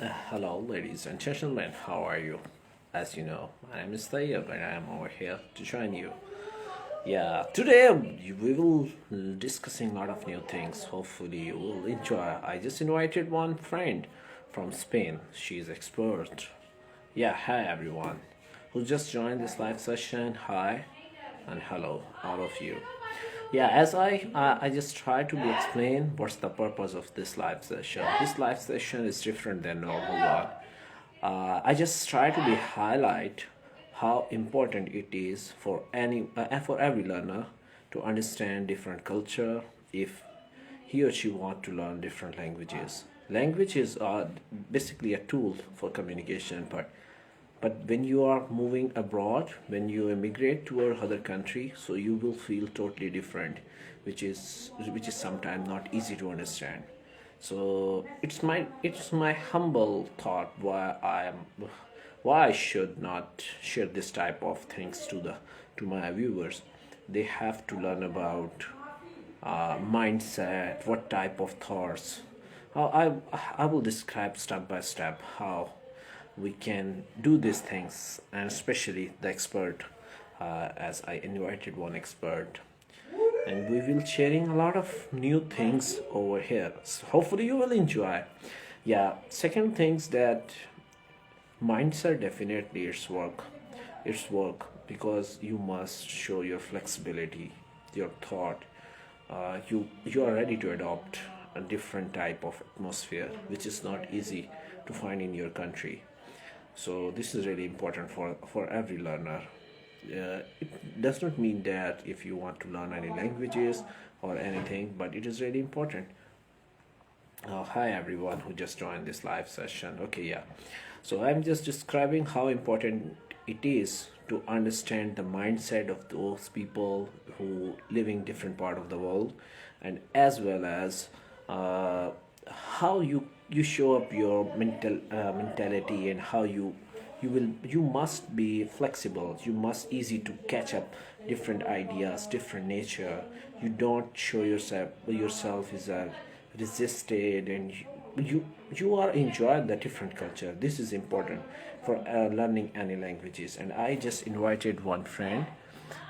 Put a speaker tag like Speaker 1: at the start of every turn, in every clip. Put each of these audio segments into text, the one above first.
Speaker 1: Hello, ladies and gentlemen. How are you? As you know, my name is Tayyab and I am over here to join you. Yeah, today we will discussing a lot of new things. Hopefully, you will enjoy. I just invited one friend from Spain. She's expert. Yeah, hi everyone who just joined this live session. Hi and hello, all of you. Yeah, as I just try to be explain what's the purpose of this live session. This live session is different than normal one. I just try to be highlight how important it is for for every learner to understand different culture if he or she want to learn different languages. Languages are basically a tool for communication, but when you are moving abroad, when you immigrate to another country, so you will feel totally different, which is sometimes not easy to understand. So it's my humble thought why I should not share this type of things to my viewers. They have to learn about mindset, what type of thoughts. I will describe step by step how we can do these things, and especially the expert, as I invited one expert, and we will sharing a lot of new things over here. So hopefully you will enjoy. Yeah, second things that mindset definitely it's work because you must show your flexibility, your thought. You are ready to adopt a different type of atmosphere which is not easy to find in your country. So this is really important for every learner. It does not mean that if you want to learn any languages or anything, but it is really important. Hi everyone who just joined this live session. Okay, yeah. So I'm just describing how important it is to understand the mindset of those people who live in different part of the world, and as well as uh, how you show up your mentality, and how you must be flexible. You must easy to catch up different ideas, different nature. You don't show yourself as a resisted, and you are enjoying the different culture. This is important for learning any languages. And I just invited one friend,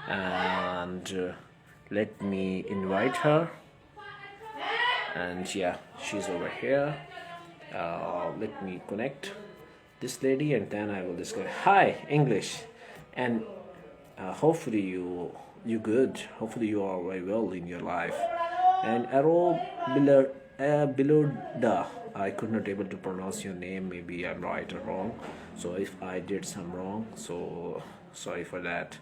Speaker 1: and let me invite her. And yeah, she's over here. Let me connect this lady, and then I will discuss. Hi, English, and hopefully you good. Hopefully you are very well in your life. And Aro Biloda, I could not able to pronounce your name. Maybe I'm right or wrong. So if I did some wrong, so sorry for that.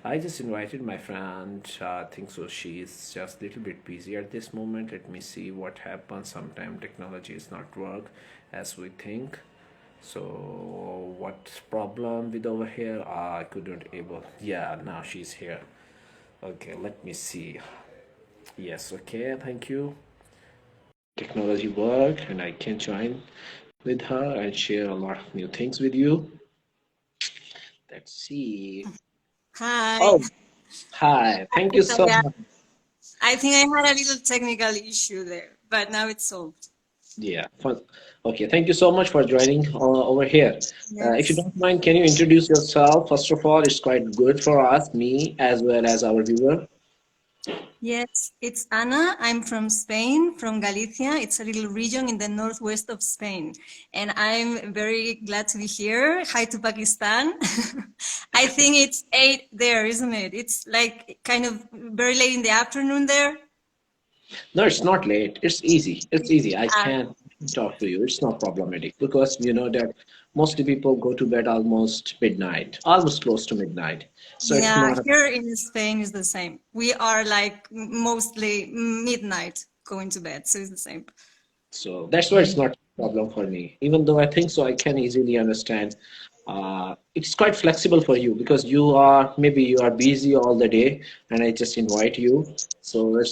Speaker 1: I just invited my friend. I think so. She's just a little bit busy at this moment. Let me see what happens. Sometimes technology is not work as we think. So what problem with over here? I couldn't able. Yeah, now she's here. Okay, let me see. Yes, okay, thank you. Technology work, and I can join with her and share a lot of new things with you. Let's see.
Speaker 2: Hi.
Speaker 1: Oh, hi. Thank you so
Speaker 2: Yeah,
Speaker 1: much.
Speaker 2: I think I had a little technical issue there, but now it's solved.
Speaker 1: Yeah. Okay. Thank you so much for joining over here. If you
Speaker 2: Yes.
Speaker 1: don't mind, can you introduce yourself? First of all, it's quite good for us, me, as well as our viewer.
Speaker 2: Yes, it's Ana. I'm from Spain, from Galicia. It's a little region in the northwest of Spain. And I'm very glad to be here. Hi to Pakistan. I think it's 8 there, isn't it? It's like kind of very late in the afternoon there.
Speaker 1: No, it's not late. It's easy. It's easy. I
Speaker 2: Ah,
Speaker 1: can talk to you. It's not problematic because you know that mostly people go to bed almost midnight, almost close to midnight. So it's
Speaker 2: yeah,
Speaker 1: not.
Speaker 2: here in Spain is the same. We are like mostly midnight going to bed, so it's the same.
Speaker 1: So that's why it's not a problem for me. Even though I think so, I can easily understand. It's quite flexible for you because maybe you are busy all the day, and I just invite you. So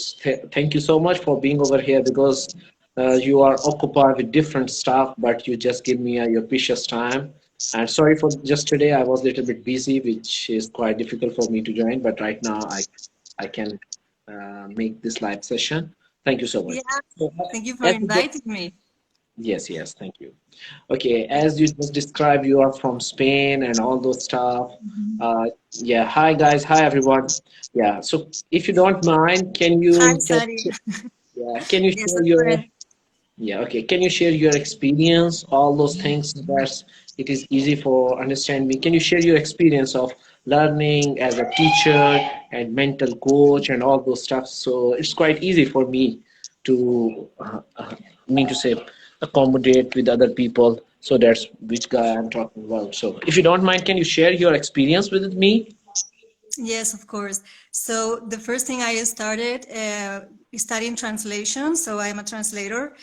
Speaker 1: thank you so much for being over here because you are occupied with different stuff, but you just give me your precious time. And sorry for just today, I was a little bit busy, which is quite difficult for me to join. But right now, I can make this live session. Thank you so much.
Speaker 2: Yeah,
Speaker 1: So,
Speaker 2: thank you for
Speaker 1: as we
Speaker 2: inviting me.
Speaker 1: Yes, yes, thank you. Okay, as you just described, you are from Spain and all those stuff. Yeah, hi guys, hi everyone. Yeah, so if you don't mind, can
Speaker 2: Hi,
Speaker 1: you just,
Speaker 2: Sari.
Speaker 1: yeah, can you
Speaker 2: Yes,
Speaker 1: share
Speaker 2: that's
Speaker 1: your,
Speaker 2: correct.
Speaker 1: yeah, okay, can you share your experience, all those things that it is easy for understand me. Can you share your experience of learning as a teacher and mental coach and all those stuff? So it's quite easy for me to mean to say accommodate with other people. So that's which guy I'm talking about. So if you don't mind, can you share your experience with me?
Speaker 2: Yes, of course. So the first thing I started studying translation. So I'm a translator,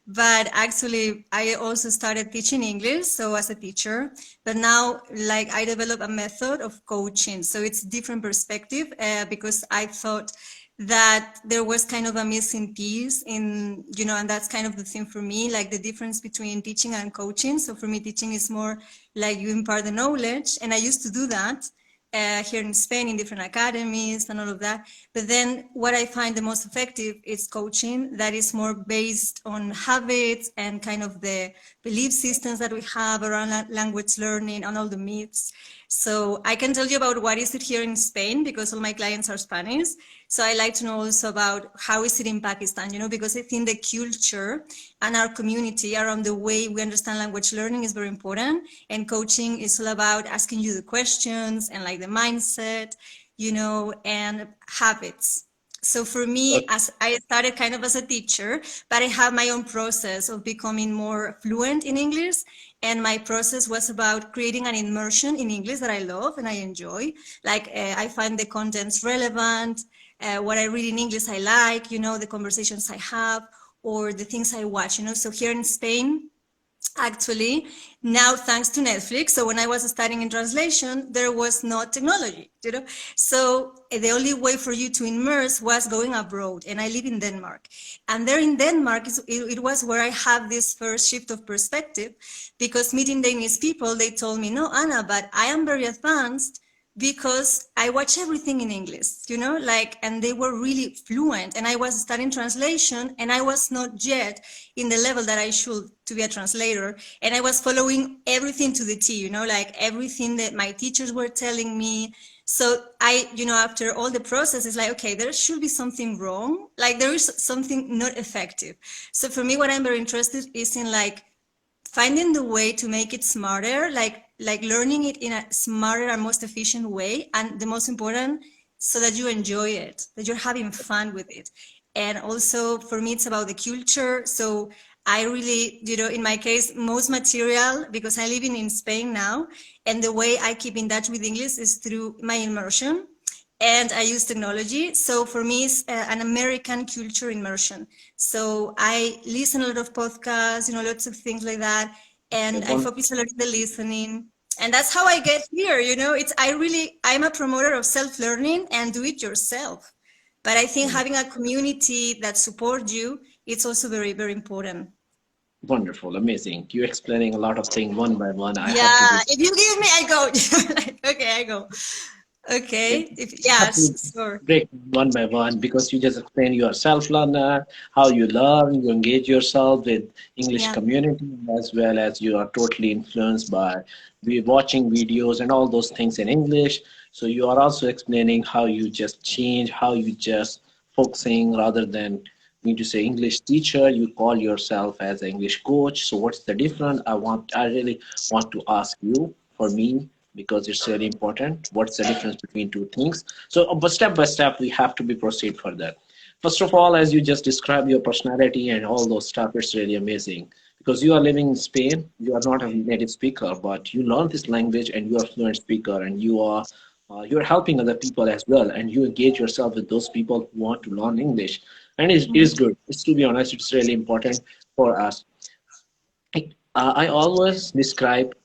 Speaker 2: but actually I also started teaching English. So as a teacher, but now like I develop a method of coaching. So it's different perspective because I thought that there was kind of a missing piece in, and that's kind of the thing for me, like the difference between teaching and coaching. So for me, teaching is more like you impart the knowledge, and I used to do that here in Spain in different academies and all of that. But then what I find the most effective is coaching that is more based on habits and kind of the belief systems that we have around language learning and all the myths. So I can tell you about what is it here in Spain because all my clients are Spanish. So I like to know also about how is it in Pakistan, because I think the culture and our community around the way we understand language learning is very important. And coaching is all about asking you the questions and like the mindset, and habits. So for me, as I started kind of as a teacher, but I have my own process of becoming more fluent in English. And my process was about creating an immersion in English that I love and I enjoy. Like I find the contents relevant, what I read in English I like, the conversations I have, or the things I watch, So here in Spain, actually, now thanks to Netflix, so when I was studying in translation, there was no technology, So the only way for you to immerse was going abroad, and I live in Denmark. And there in Denmark, it was where I had this first shift of perspective, because meeting Danish people, they told me, no, Anna, but I am very advanced because I watch everything in English, and they were really fluent. And I was studying translation and I was not yet in the level that I should to be a translator. And I was following everything to the T, like everything that my teachers were telling me. So I, after all the process, it's like, okay, there should be something wrong. Like there is something not effective. So for me, what I'm very interested is in like finding the way to make it smarter, like learning it in a smarter and most efficient way, and the most important, so that you enjoy it, that you're having fun with it. And also for me, it's about the culture. So I really, in my case, most material, because I live in Spain now, and the way I keep in touch with English is through my immersion, and I use technology. So for me, it's an American culture immersion. So I listen a lot of podcasts, lots of things like that, and I
Speaker 1: One,
Speaker 2: focus a lot on the listening. And that's how I get here. I'm a promoter of self-learning and do it yourself. But I think having a community that supports you, it's also very, very important.
Speaker 1: wonderful, amazing. You explaining a lot of things one by one. I have to
Speaker 2: Yeah,
Speaker 1: be.
Speaker 2: if you give me, I go. Okay, I go.
Speaker 1: Yeah,
Speaker 2: Okay.
Speaker 1: have to
Speaker 2: Yes, sure.
Speaker 1: break one by one because you just explain you are self-learner, how you learn, you engage yourself with English
Speaker 2: Yeah.
Speaker 1: community as well as you are totally influenced by watching videos and all those things in English. So you are also explaining how you just change, how you just focusing rather than me to say English teacher, you call yourself as an English coach. So what's the difference? I really want to ask you for me because it's really important. What's the difference between two things? So, but step by step, we have to be proceed further. First of all, as you just described your personality and all those stuff, it's really amazing because you are living in Spain. You are not a native speaker, but you learn this language and you are a fluent speaker, and you're helping other people as well, and you engage yourself with those people who want to learn English, and it is good. It's to be honest, it's really important for us. I always describe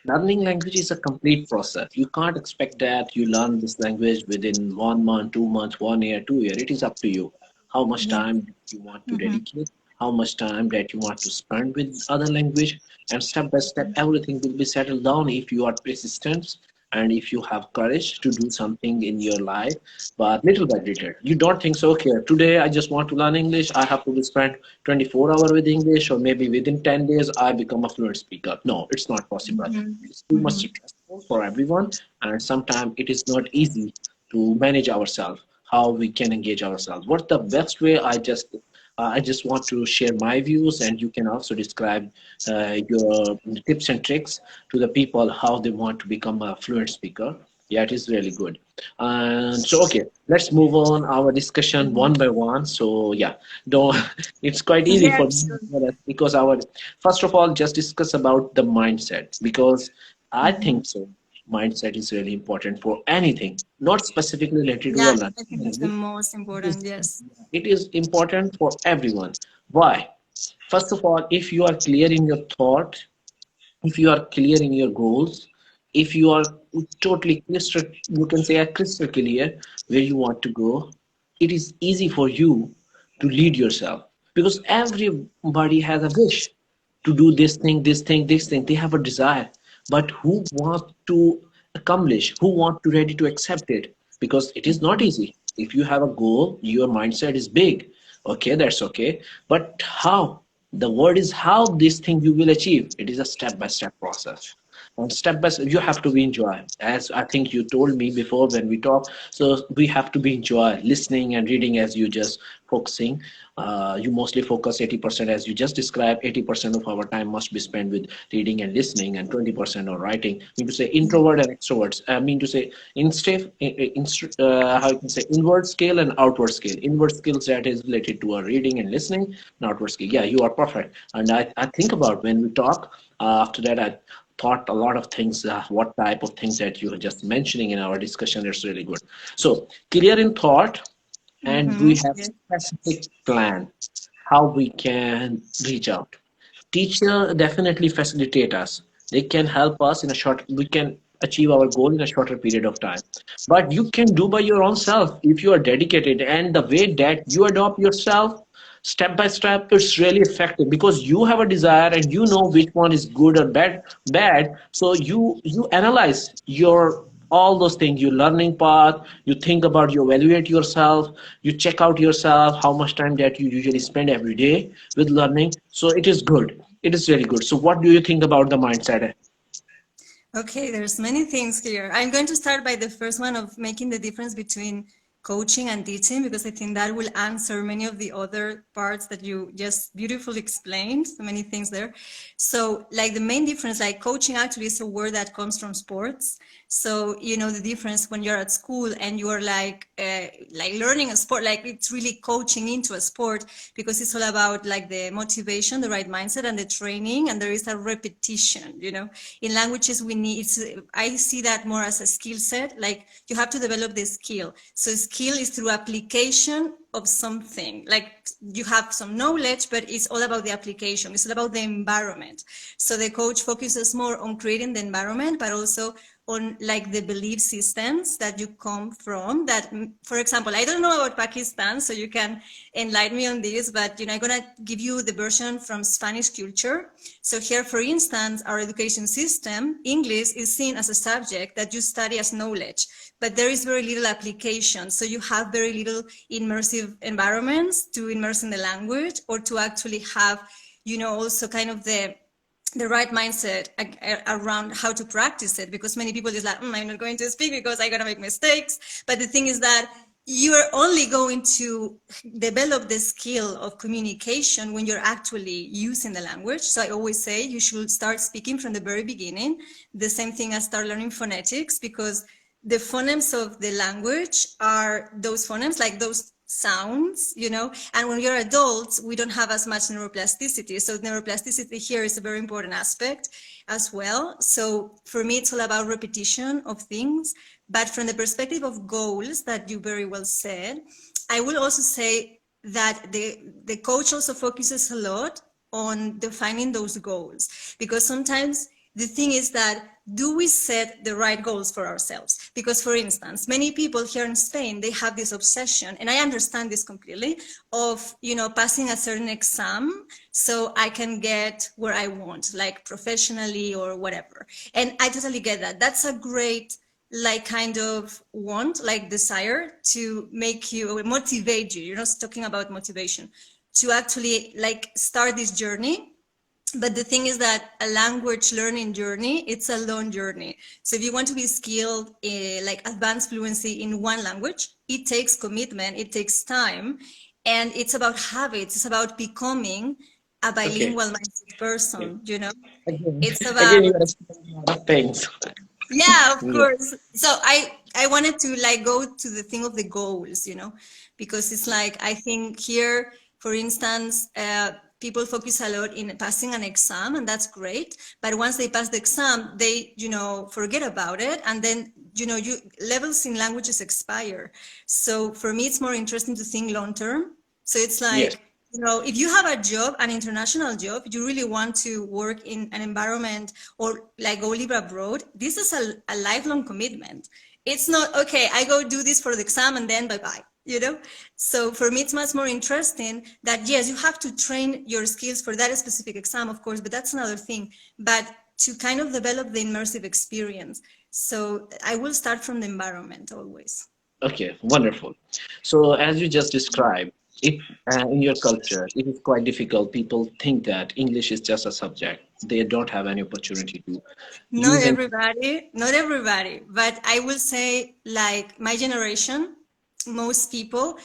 Speaker 1: learning language is a complete process. You can't expect that you learn this language within 1 month, 2 months, 1 year, 2 year. It is up to you. How much
Speaker 2: Yeah.
Speaker 1: time you want to
Speaker 2: Mhm.
Speaker 1: dedicate, how much time that you want to spend with other language, and step by step, everything will be settled down if you are persistent and if you have courage to do something in your life, but little by little, you don't think so, okay, today I just want to learn English, I have to spend 24 hours with English, or maybe within 10 days I become a fluent speaker. No, it's not possible.
Speaker 2: Mhm.
Speaker 1: It's too much
Speaker 2: Mhm.
Speaker 1: stressful for everyone, and sometimes it is not easy to manage ourselves, how we can engage ourselves. What the best way? I just want to share my views, and you can also describe your tips and tricks to the people how they want to become a fluent speaker. Yeah, it is really good. And so, okay, let's move on our discussion one
Speaker 2: Mhm.
Speaker 1: by one. So, yeah, don't. It's quite easy
Speaker 2: Yeah,
Speaker 1: for me
Speaker 2: sure.
Speaker 1: because our first of all, just discuss about the mindset, because I
Speaker 2: Mhm.
Speaker 1: think so. Mindset is really important for anything, not specifically related to the
Speaker 2: Yeah, I think that's the
Speaker 1: language.
Speaker 2: most
Speaker 1: It is,
Speaker 2: important. Yes.
Speaker 1: it is important for everyone. Why? First of all, if you are clear in your thought, if you are clear in your goals, if you are totally crystal, you can say a crystal clear where you want to go, it is easy for you to lead yourself, because everybody has a wish to do this thing, this thing, this thing. They have a desire, but who want to accomplish? Who want to ready to accept it? Because it is not
Speaker 2: Mhm.
Speaker 1: easy. If you have a goal, your mindset is big. Okay, that's okay. But how? The word is how this thing you will achieve. It is a step-by-step process. And step by step, you have to be enjoy. As I think you told me before when we talked, so we have to be enjoy listening and reading as you just focusing. You mostly focus 80%, as you just described. 80% of our time must be spent with reading and listening, and 20% on writing. I mean to say
Speaker 2: Yeah.
Speaker 1: introvert and extroverts. I mean to say how you can say inward skill and outward skill. Inward skills that is related to our reading and listening, and outward skill. Yeah, you are perfect. And I think about when we talk. After that, I thought a lot of things. What type of things that you were just mentioning in our discussion is really good. So clear in thought, and we
Speaker 2: Mhm.
Speaker 1: have
Speaker 2: Yeah.
Speaker 1: specific plan how we can reach out. Teacher definitely facilitate us. They can help us in a short, we can achieve our goal in a shorter period of time. But you can do by your own self if you are dedicated, and the way that you adopt yourself step by step, it's really effective because you have a desire and you know which one is good or bad. So you analyze your all those things, your learning path, you think about, you evaluate yourself, you check out yourself how much time that you usually spend every day with learning. So it is good, it is really good. So what do you think about the mindset?
Speaker 2: Okay, there's many things here. I'm going to start by the first one of making the difference between coaching and teaching, because I think that will answer many of the other parts that you just beautifully explained, so many things there. So like the main difference, like coaching actually is a word that comes from sports. So, you know, the difference when you're at school and you are like learning a sport, like it's really coaching into a sport, because it's all about like the motivation, the right mindset and the training. And there is a repetition, you know, in languages we need, I see that more as a skill set, like you have to develop the skill. So skill is through application of something, like you have some knowledge, but it's all about the application, it's all about the environment. So the coach focuses more on creating the environment, but also on like the belief systems that you come from. That, for example, I don't know about Pakistan, so you can enlighten me on this, but you know, I'm gonna give you the version from Spanish culture. So here, for instance, our education system, English is seen as a subject that you study as knowledge, but there is very little application. So you have very little immersive environments to immerse in the language, or to actually have, you know, also kind of the right mindset around how to practice it, because many people is like, I'm not going to speak because I'm going to make mistakes. But the thing is that you're only going to develop the skill of communication when you're actually using the language. So I always say you should start speaking from the very beginning, the same thing as start learning phonetics, because the phonemes of the language are those phonemes, like those sounds, you know. And when you're adults, we don't have as much neuroplasticity. So neuroplasticity here is a very important aspect as well. So for me, it's all about repetition of things. But from the perspective of goals that you very well said, I will also say that the coach also focuses a lot on defining those goals, because sometimes the thing is that, do we set the right goals for ourselves? Because, for instance, many people here in Spain, they have this obsession, and I understand this completely, of, you know, passing a certain exam so I can get where I want, like professionally or whatever. And I totally get that. That's a great like kind of want, like desire to make you motivate you. You're not talking about motivation to actually like start this journey. But the thing is that a language learning journey, it's a long journey. So if you want to be skilled, like advanced fluency in one language, it takes commitment, it takes time, and it's about habits. It's about becoming a
Speaker 1: Okay.
Speaker 2: bilingual mindset person, you know?
Speaker 1: Again,
Speaker 2: It's about,
Speaker 1: again, you are explaining a lot of things.
Speaker 2: yeah, of
Speaker 1: Yeah.
Speaker 2: course. So I wanted to like go to the thing of the goals, you know, because it's like I think here, for instance, people focus a lot in passing an exam, and that's great. But once they pass the exam, they, you know, forget about it, and then, you know, you levels in languages expire. So for me, it's more interesting to think long term. So it's
Speaker 1: Yes.
Speaker 2: like, you know, if you have a job, an international job, you really want to work in an environment or like go live abroad, this is a lifelong commitment. It's not, okay, I go do this for the exam and then bye-bye, you know? So for me, it's much more interesting that, yes, you have to train your skills for that specific exam, of course, but that's another thing. But to kind of develop the immersive experience. So I will start from the environment always.
Speaker 1: Okay, wonderful. So, as you just described, if in your culture it is quite difficult, people think that English is just a subject. They don't have any opportunity to use it.
Speaker 2: Not everybody, but I will say like my generation, most people,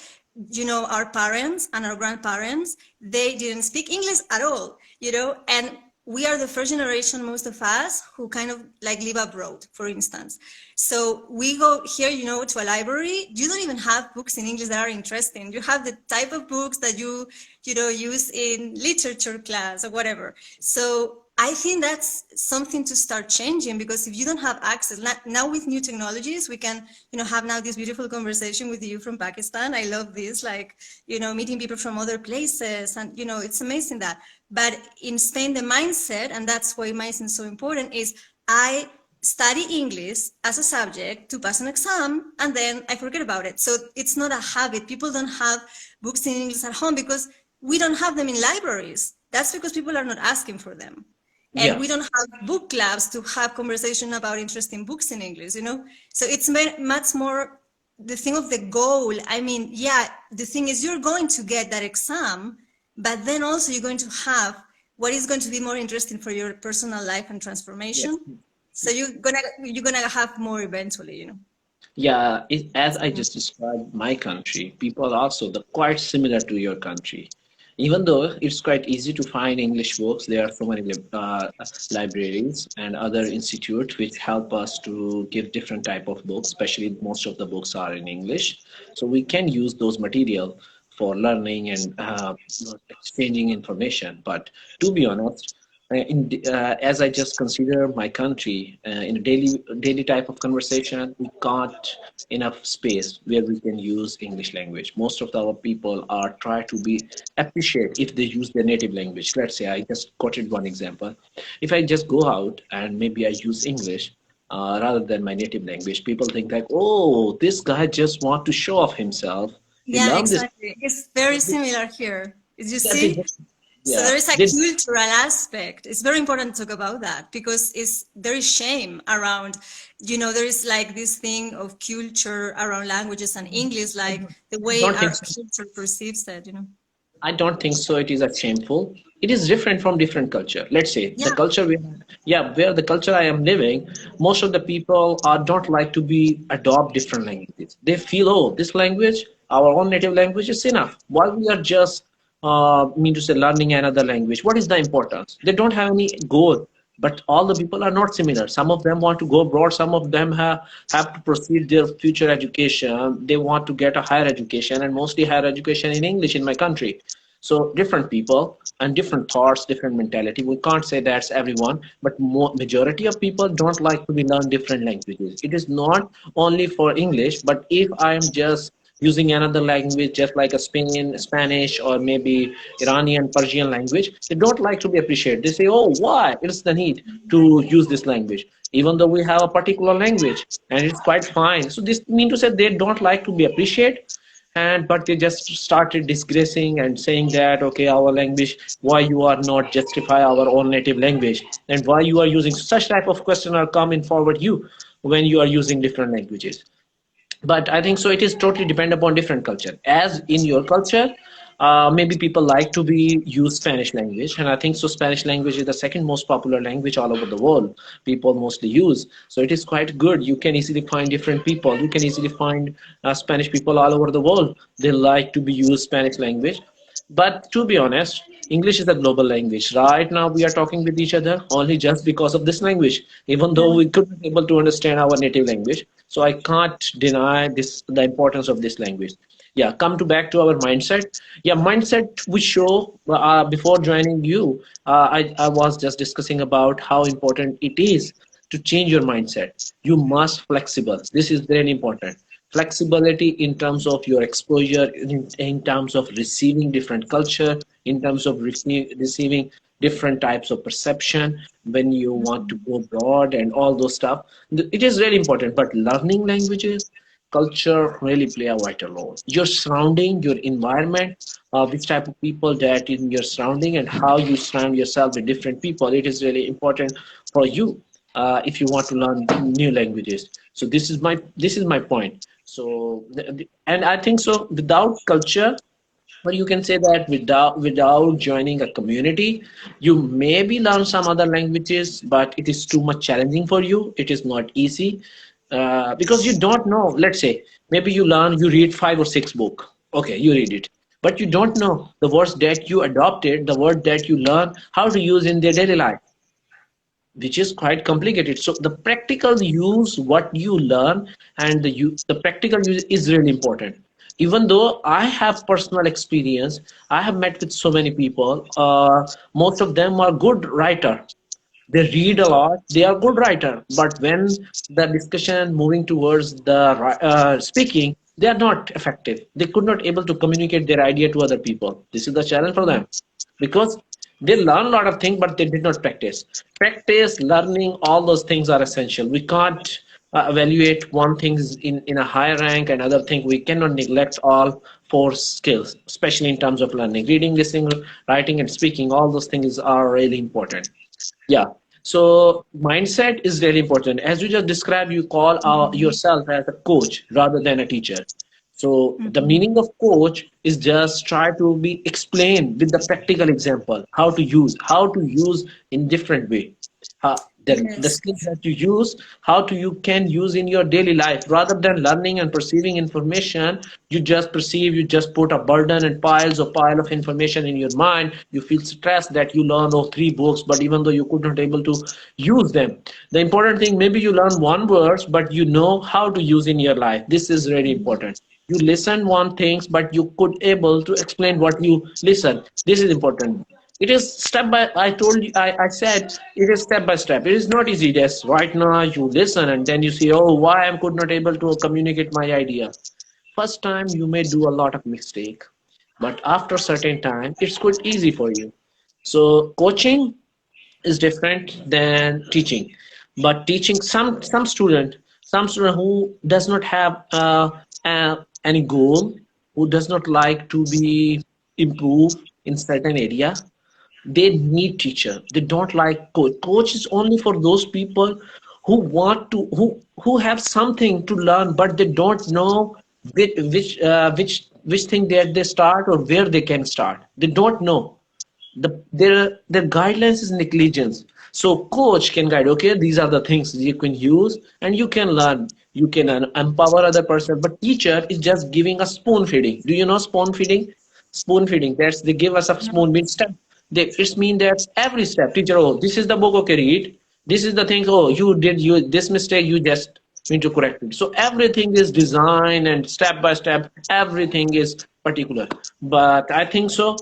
Speaker 2: you know, our parents and our grandparents, they didn't speak English at all, you know, and we are the first generation, most of us, who kind of like live abroad, for instance. So we go here, you know, to a library. You don't even have books in English that are interesting. You have the type of books that you know, use in literature class or whatever. So I think that's something to start changing, because if you don't have access now with new technologies, we can, you know, have now this beautiful conversation with you from Pakistan. I love this, like, you know, meeting people from other places, and, you know, it's amazing that. But in Spain, the mindset, and that's why mindset is so important, is I study English as a subject to pass an exam, and then I forget about it. So it's not a habit. People don't have books in English at home because we don't have them in libraries. That's because people are not asking for them. And
Speaker 1: Yeah,
Speaker 2: we don't have book clubs to have conversation about interesting books in English, you know? So it's much more the thing of the goal. I mean, yeah, the thing is you're going to get that exam, but then also you're going to have what is going to be more interesting for your personal life and
Speaker 1: yes.
Speaker 2: transformation. So you're gonna have more eventually, you know?
Speaker 1: Yeah, as I just described my country, people are also quite similar to your country. Even though it's quite easy to find English books, there are so many libraries and other institutes which help us to give different type of books, especially most of the books are in English. So we can use those material for learning and exchanging information. But to be honest, as I just consider my country in a daily type of conversation, we can't enough space where we can use English language. Most of our people are try to be appreciate if they use their native language. Let's say I just quoted one example. If I just go out and maybe I use English rather than my native language, people think like, oh, this guy just want to show off himself. He
Speaker 2: Yeah,
Speaker 1: learned this.
Speaker 2: exactly. It's very similar here. As you
Speaker 1: Yeah, they
Speaker 2: see,
Speaker 1: just,
Speaker 2: so
Speaker 1: yeah,
Speaker 2: there is a
Speaker 1: they
Speaker 2: cultural aspect. It's very important to talk about that because there is shame around, you know, there is like this thing of culture around languages and English, like the way
Speaker 1: don't think
Speaker 2: our
Speaker 1: so.
Speaker 2: culture perceives it, you know.
Speaker 1: I don't think so. It is a shameful. It is different from different culture. Let's say the
Speaker 2: Yeah,
Speaker 1: culture where the culture I am living, most of the people are don't like to be adopt different languages. They feel, oh, this language, our own native language is enough. Why we are just mean to say learning another language? What is the importance? They don't have any goal. But all the people are not similar. Some of them want to go abroad. Some of them have to proceed their future education. They want to get a higher education and mostly higher education in English in my country. So different people and different thoughts, different mentality. We can't say that's everyone, but majority of people don't like to be learn different languages. It is not only for English, but if I'm just using another language, just like a Spanish, or maybe Iranian, Persian language, they don't like to be appreciated. They say, "Oh, why? It's the need to use this language." Even though we have a particular language and it's quite fine. So this mean to say they don't like to be appreciated, and but they just started disgracing and saying that, okay, our language, why you are not justify our own native language, and why you are using such type of question are coming forward you.
Speaker 3: when you are using different languages. But I think so it is totally depend upon different culture. As in your culture, maybe people like to be use Spanish language, and I think so Spanish language is the second most popular language all over the world. People mostly use, so it is quite good. You can easily find different people. You can easily find Spanish people all over the world. They like to be use Spanish language. But to be honest, English is a global language. Right now, we are talking with each other only just because of this language, even though we couldn't be able to understand our native language. So I can't deny this the importance of this language. Yeah, come to back to our mindset. Yeah, mindset we show before joining you. I was just discussing about how important it is to change your mindset. You must flexible. This is very important. Flexibility in terms of your exposure, in terms of receiving different culture, in terms of receiving different types of perception when you want to go abroad and all those stuff. It is really important. But learning languages, culture really play a vital role. Your surrounding, your environment, which type of people that in your surrounding, and how you surround yourself with different people, it is really important for you if you want to learn new languages. So this is my point. So and I think so without culture, or you can say that without joining a community, you maybe learn some other languages, but it is too much challenging for you. It is not easy because you don't know. Let's say maybe you read 5 or 6 book. Okay, you read it, but you don't know the words that you adopted, the word that you learn how to use in their daily life, which is quite complicated. So the practical use, what you learn, and the practical use is really important. Even though I have personal experience, I have met with so many people. Most of them are good writer. They read a lot. They are good writer. But when the discussion moving towards the speaking, they are not effective. They could not able to communicate their idea to other people. This is the challenge for them because they learn a lot of things, but they did not practice. Practice, learning, all those things are essential. We can't evaluate one thing in a higher rank and other thing. We cannot neglect all 4 skills, especially in terms of learning. Reading, listening, writing, and speaking, all those things are really important. Yeah. So mindset is really important. As you just described, you call yourself as a coach rather than a teacher. So the meaning of coach is just try to be explained with the practical example how to use in different way. The
Speaker 2: Yes.
Speaker 3: skills that you use, you can use in your daily life rather than learning and perceiving information. You just perceive, you just put a burden and pile of information in your mind. You feel stressed that you learn 3 books, but even though you could not able to use them. The important thing, maybe you learn one words, but you know how to use in your life. This is really important. You listen one things, but you could able to explain what you listen. This is important. It is step by, I told you, I said it is step by step. It is not easy. Yes, right now you listen and then you see, oh, why I could not able to communicate my idea. First time you may do a lot of mistake, but after certain time it's quite easy for you. So coaching is different than teaching. But teaching, some student who does not have any goal, who does not like to be improve in certain area, they need teacher. They don't like coach. Coach is only for those people who want to, who have something to learn, but they don't know which thing that they start or where they can start. They don't know. Their guidelines is negligence. So coach can guide. Okay, these are the things you can use, and you can learn. You can empower other person. But teacher is just giving a spoon feeding. Do you know spoon feeding? Spoon feeding. That's they give us a spoon mid step. It's mean that every step, teacher. Oh, this is the book. Okay, read. This is the thing. Oh, you this mistake. You just need to correct it. So everything is designed and step by step. Everything is particular. But I think so.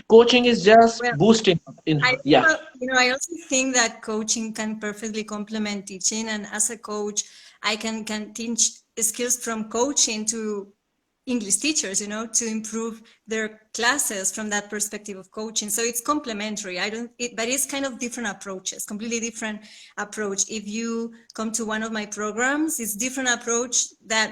Speaker 3: Coaching is just
Speaker 2: Well,
Speaker 3: boosting in.
Speaker 2: I
Speaker 3: Yeah.
Speaker 2: also, I also think that coaching can perfectly complement teaching, and as a coach, I can teach skills from coaching to English teachers, to improve their classes from that perspective of coaching. So it's complementary. But it's kind of different approaches, completely different approach. If you come to one of my programs, it's different approach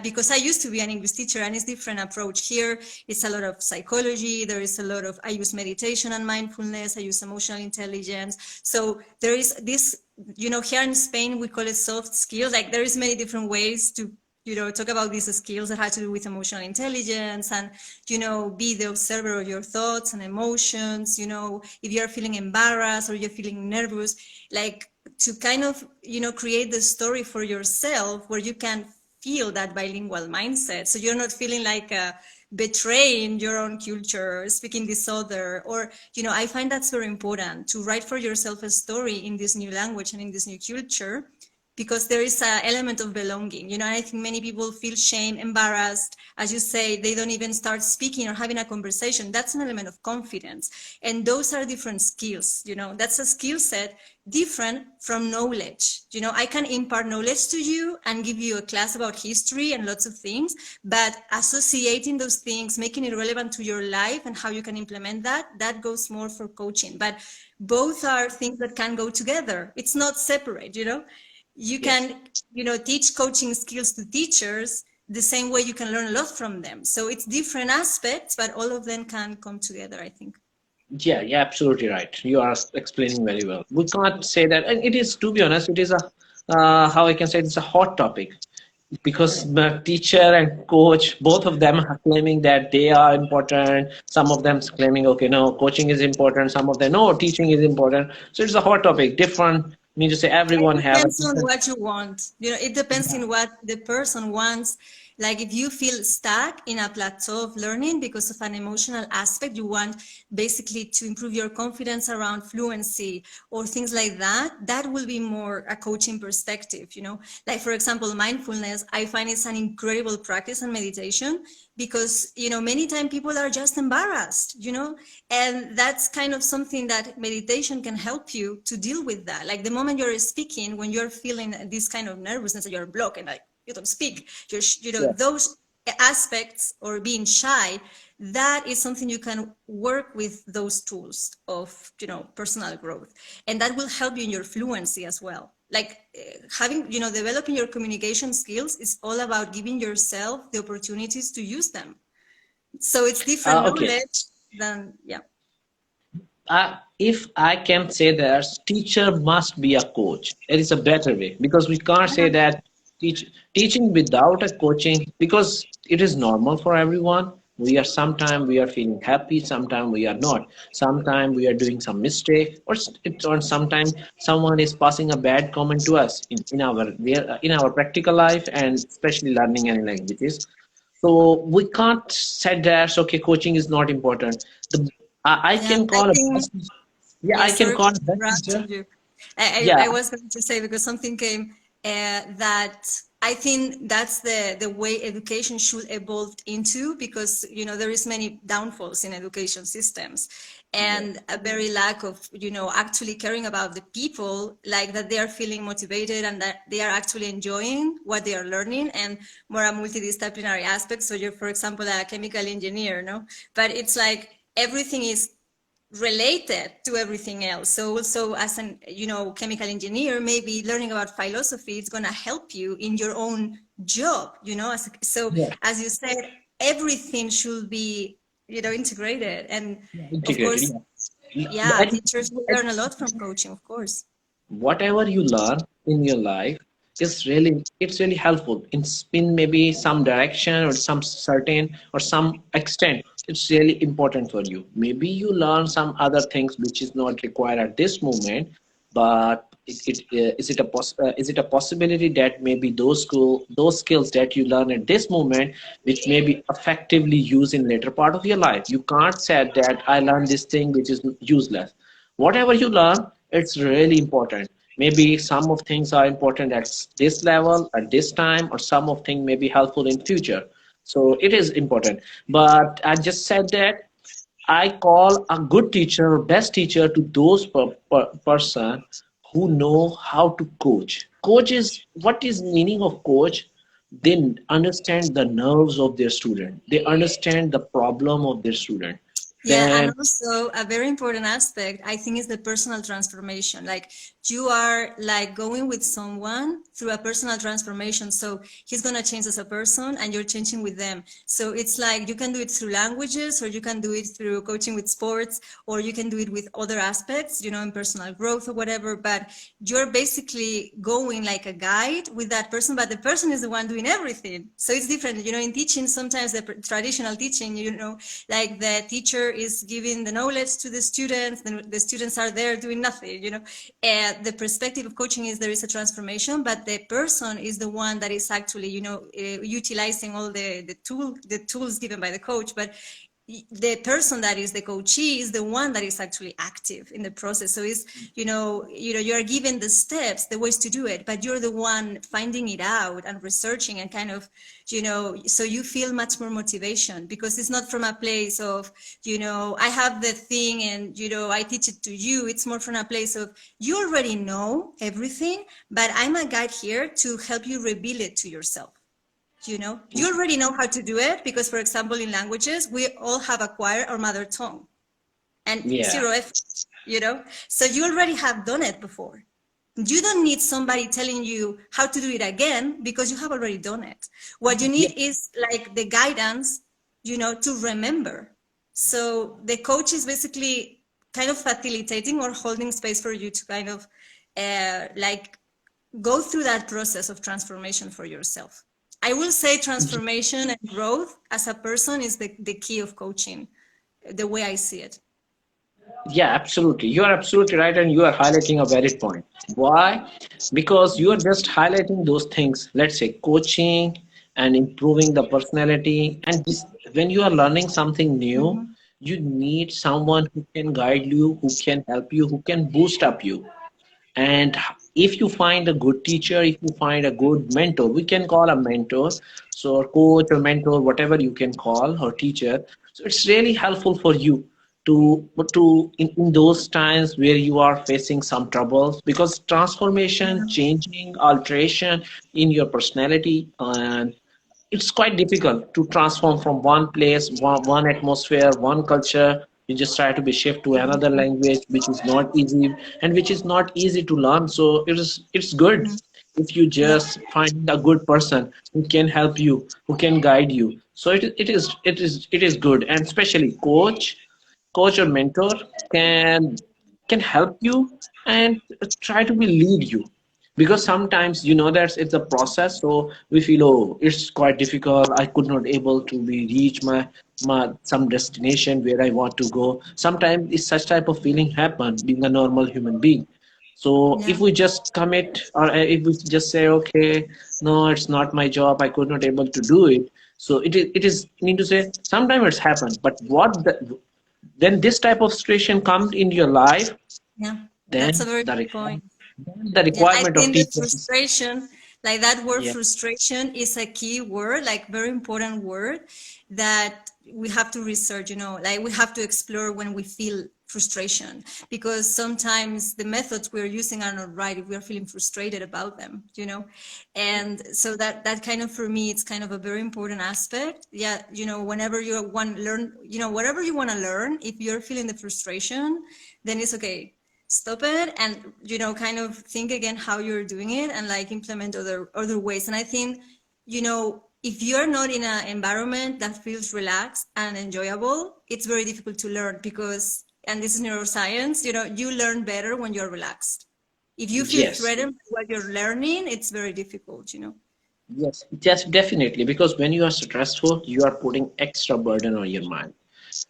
Speaker 2: because I used to be an English teacher, and it's different approach. Here, it's a lot of psychology. There is a lot of, I use meditation and mindfulness. I use emotional intelligence. So there is this, here in Spain, we call it soft skills. Like there is many different ways to talk about these skills that have to do with emotional intelligence and, be the observer of your thoughts and emotions, if you're feeling embarrassed or you're feeling nervous, like to kind of, create the story for yourself where you can feel that bilingual mindset. So you're not feeling like betraying your own culture, speaking this other, or, I find that's very important to write for yourself a story in this new language and in this new culture, because there is an element of belonging, I think many people feel shame, embarrassed, as you say, they don't even start speaking or having a conversation. That's an element of confidence. And those are different skills, that's a skill set different from knowledge. I can impart knowledge to you and give you a class about history and lots of things, but associating those things, making it relevant to your life and how you can implement that goes more for coaching. But both are things that can go together. It's not separate, You can, teach coaching skills to teachers the same way you can learn a lot from them. So it's different aspects, but all of them can come together, I think.
Speaker 3: Yeah, yeah, absolutely right. You are explaining very well. We can't say that, and it is, to be honest, it is how I can say, it's a hot topic, because the teacher and coach, both of them are claiming that they are important. Some of them claiming, okay, no, coaching is important. Some of them, no, teaching is important. So it's a hot topic. Different. I mean to say, everyone
Speaker 2: It
Speaker 3: have.
Speaker 2: depends on what you want. It depends on what the person wants. Like if you feel stuck in a plateau of learning because of an emotional aspect, you want basically to improve your confidence around fluency or things like that, that will be more a coaching perspective, Like for example, mindfulness, I find it's an incredible practice and meditation because, many times people are just embarrassed, and that's kind of something that meditation can help you to deal with that. Like the moment you're speaking, when you're feeling this kind of nervousness and you're blocked and like, you don't speak, those aspects or being shy, that is something you can work with those tools of, personal growth. And that will help you in your fluency as well. Like having, developing your communication skills is all about giving yourself the opportunities to use them. So it's different
Speaker 3: Okay.
Speaker 2: knowledge than, yeah.
Speaker 3: If I can say that teacher must be a coach, it is a better way, because we can't say that teaching without a coaching, because it is normal for everyone. Sometimes we are feeling happy, sometimes we are not, sometimes we are doing some mistake, or sometimes someone is passing a bad comment to us in our practical life, and especially learning any languages. So we can't say that okay, coaching is not important. I
Speaker 2: Yeah,
Speaker 3: can
Speaker 2: I
Speaker 3: call a
Speaker 2: think,
Speaker 3: best, yeah, I can
Speaker 2: sorry
Speaker 3: call
Speaker 2: for
Speaker 3: a best teacher.
Speaker 2: interrupting you.
Speaker 3: Yeah,
Speaker 2: I was going to say, because something came that I think that's the way education should evolve into, because there is many downfalls in education systems and a very lack of actually caring about the people, like that they are feeling motivated and that they are actually enjoying what they are learning, and more a multidisciplinary aspect. So you're, for example, a chemical engineer, but it's like everything is related to everything else. So also as an chemical engineer, maybe learning about philosophy is going to help you in your own job, so
Speaker 3: yeah,
Speaker 2: as you said, everything should be integrated. And of
Speaker 3: integrated.
Speaker 2: course,
Speaker 3: Yeah.
Speaker 2: yeah,
Speaker 3: I think
Speaker 2: teachers will learn a lot from coaching, of course.
Speaker 3: whatever you learn in your life it's really helpful in maybe some direction or some certain or some extent. It's really important for you. Maybe you learn some other things which is not required at this moment, but is it a possibility that maybe those skills that you learn at this moment which may be effectively used in later part of your life? You can't say that I learned this thing which is useless. Whatever you learn, it's really important. Maybe some of things are important at this level at this time, or some of things may be helpful in future. So it is important. But I just said that I call a good teacher or best teacher to those person who know how to coach. Coach is, what is meaning of coach? they understand the nerves of their student, they understand the problem of their student.
Speaker 2: Yeah, and
Speaker 3: Then
Speaker 2: also a very important aspect, I think, is the personal transformation. Like you are like going with someone through a personal transformation. So he's gonna change as a person and you're changing with them. So it's like you can do it through languages, or you can do it through coaching with sports, or you can do it with other aspects, you know, in personal growth or whatever. But you're basically going like a guide with that person, but the person is the one doing everything. So it's different. You know, in teaching, sometimes the traditional teaching, you know, like the teacher is giving the knowledge to the students, then the students are there doing nothing, you know. And the perspective of coaching is there is a transformation, but the person is the one that is actually, you know, utilizing all the tools given by the coach. But the person that is the coachee is the one that is actually active in the process. So it's, you are given the steps, the ways to do it, but you're the one finding it out and researching and kind of, so you feel much more motivation, because it's not from a place of, I have the thing and, I teach it to you. It's more from a place of you already know everything, but I'm a guide here to help you reveal it to yourself. You already know how to do it, because, for example, in languages, we all have acquired our mother tongue and
Speaker 3: yeah,
Speaker 2: zero effort, so you already have done it before. You don't need somebody telling you how to do it again, because you have already done it. What you
Speaker 3: yeah,
Speaker 2: need is like the guidance, to remember. So the coach is basically kind of facilitating or holding space for you to kind of like go through that process of transformation for yourself. I will say transformation and growth as a person is the key of coaching, the way I see it.
Speaker 3: yeah, absolutely. You are absolutely right, and you are highlighting a valid point. Why? Because you are just highlighting those things, let's say coaching and improving the personality. And this, when you are learning something new,
Speaker 2: Mhm.
Speaker 3: you need someone who can guide you, who can help you, who can boost up you. And if you find a good teacher, if you find a good mentor, we can call a mentor, so a coach or mentor, whatever you can call, or teacher. So it's really helpful for you to in those times where you are facing some troubles, because transformation, changing, alteration in your personality, and it's quite difficult to transform from one place, one atmosphere, one culture. You just try to be shift to another language, which is not easy, and which is not easy to learn. So it's good
Speaker 2: Mhm.
Speaker 3: if you
Speaker 2: Yeah.
Speaker 3: just find a good person who can help you, who can guide you. So it is good, and especially coach or mentor can help you and try to be lead you, because sometimes that it's a process, so we feel, oh, it's quite difficult, I could not able to be reach my some destination where I want to go. Sometimes it's such type of feeling happen being a normal human being. So
Speaker 2: Yeah.
Speaker 3: if we just commit, or if we just say, okay, no, it's not my job, I could not able to do it. So it is need to say sometimes it's happened, but when this type of situation comes in your life,
Speaker 2: Yeah. That's a
Speaker 3: then
Speaker 2: very
Speaker 3: the
Speaker 2: good point.
Speaker 3: requirement, then the
Speaker 2: Yeah, I
Speaker 3: requirement of
Speaker 2: think the
Speaker 3: teachers.
Speaker 2: frustration, like that word
Speaker 3: Yeah.
Speaker 2: frustration is a key word, like very important word that we have to research, like we have to explore when we feel frustration, because sometimes the methods we're using are not right if we're feeling frustrated about them. And so that kind of, for me, it's kind of a very important aspect. Yeah, whenever you want to learn, whatever you want to learn, if you're feeling the frustration, then it's okay, stop it, and kind of think again how you're doing it, and like implement other ways. And I think, if you're not in an environment that feels relaxed and enjoyable, it's very difficult to learn, because, and this is neuroscience, you learn better when you're relaxed. If you feel
Speaker 3: Yes.
Speaker 2: threatened by what you're learning, it's very difficult.
Speaker 3: Yes, definitely. Because when you are stressful, you are putting extra burden on your mind,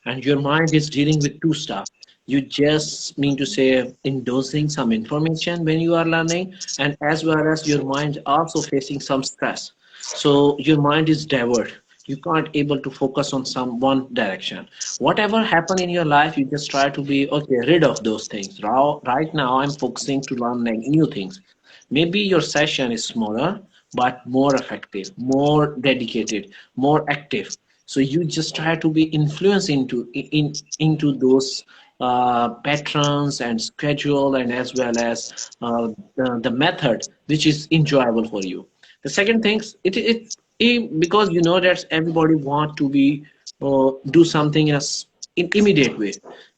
Speaker 3: and your mind is dealing with two stuff. You just mean to say endorsing some information when you are learning, and as well as your mind also facing some stress. So your mind is diverted. You can't able to focus on some one direction. Whatever happen in your life, you just try to be okay, rid of those things. Right now, I'm focusing to learn like new things. Maybe your session is smaller, but more effective, more dedicated, more active. So you just try to be influenced into those patterns and schedule, and as well as the method which is enjoyable for you. The second thing, because you know that everybody want to be do something in immediate way.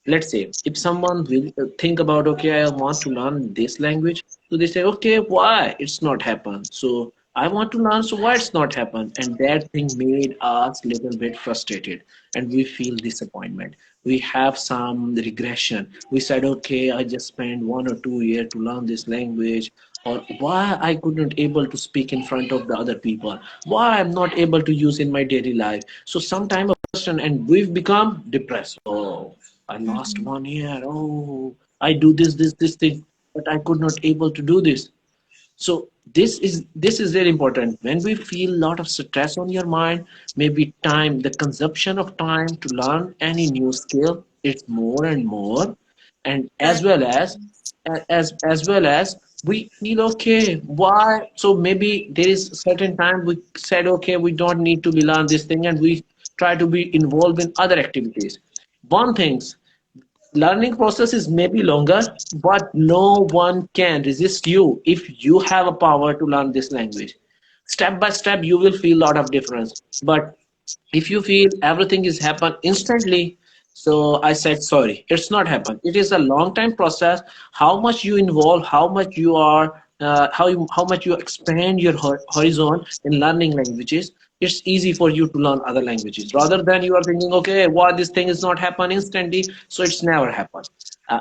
Speaker 3: Let's say if someone will think about, okay, I want to learn this language, so they say, okay, why it's not happen? So I want to learn, so why it's not happen? And that thing made us little bit frustrated, and we feel disappointment. We have some regression. We said, okay, I just spent 1 or 2 years to learn this language, or why I could not able to speak in front of the other people, why I'm not able to use in my daily life. So sometime a person, and we've become depressed. Oh, I lost
Speaker 2: Mhm.
Speaker 3: 1 year. Oh, I do this thing, but I could not able to do this. So this is very important. When we feel a lot of stress on your mind, maybe time, the consumption of time to learn any new skill, it's more and more. And as
Speaker 2: Right.
Speaker 3: well as we feel, okay, why? So maybe there is certain time we said, okay, we don't need to be learn this thing, and we try to be involved in other activities. One thing, learning process is maybe longer, but no one can resist you if you have a power to learn this language. Step by step, you will feel a lot of difference. But if you feel everything is happen instantly, so I said sorry, it's not happen. It is a long time process. How much you involve, how much you are, how much you expand your horizon in learning languages, it's easy for you to learn other languages rather than you are thinking, okay, why this thing is not happen instantly, so it's never happen.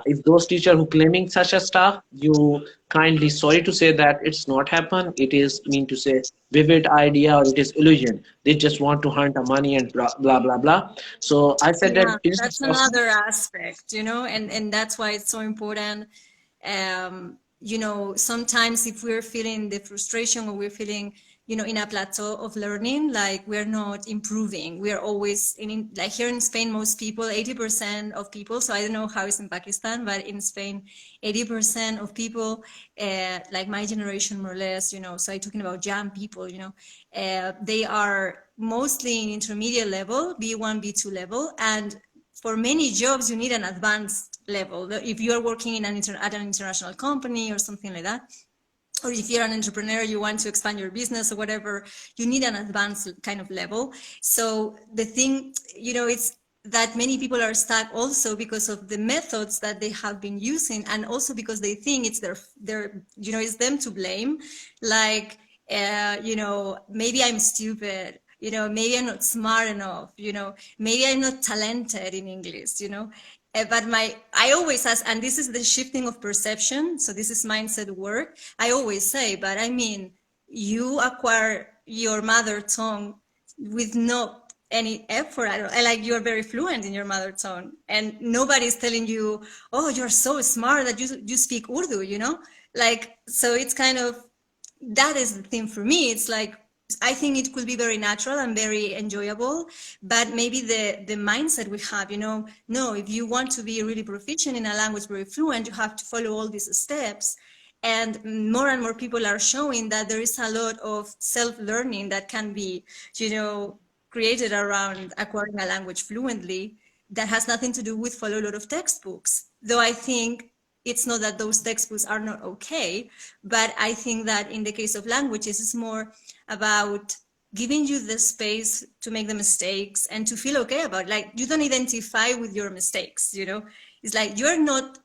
Speaker 3: If those teacher who claiming such a stuff, you kindly sorry to say that it's not happen. It is mean to say vivid idea, or it is illusion. They just want to hunt a money and blah blah blah blah. So I said that
Speaker 2: Yeah,
Speaker 3: it is a
Speaker 2: that's
Speaker 3: process.
Speaker 2: another aspect, and that's why it's so important. Sometimes if we're feeling the frustration or we're feeling, in a plateau of learning, like we're not improving, we're always like here in Spain, most people, 80% of people, so I don't know how it's in Pakistan, but in Spain, 80% of people, like my generation more or less, so I'm talking about young people, they are mostly in intermediate level, B1, B2 level, and for many jobs, you need an advanced level. If you are working at an international company or something like that, or if you're an entrepreneur, you want to expand your business or whatever, you need an advanced kind of level. So the thing, it's that many people are stuck also because of the methods that they have been using, and also because they think it's their it's them to blame. Like, maybe I'm stupid, maybe I'm not smart enough, maybe I'm not talented in English, but I always ask, and this is the shifting of perception. So this is mindset work. I always say, but I mean, you acquire your mother tongue with no any effort at all. Like, you're very fluent in your mother tongue, and nobody's telling you, oh, you're so smart that you speak Urdu, Like, so it's kind of, that is the thing for me. It's like, I think it could be very natural and very enjoyable, but maybe the mindset we have, no, if you want to be really proficient in a language, very fluent, you have to follow all these steps. And more people are showing that there is a lot of self-learning that can be, created around acquiring a language fluently, that has nothing to do with follow a lot of textbooks. Though I think it's not that those textbooks are not okay, but I think that in the case of languages, it's more about giving you the space to make the mistakes and to feel okay about it. Like, you don't identify with your mistakes, It's like, you're not,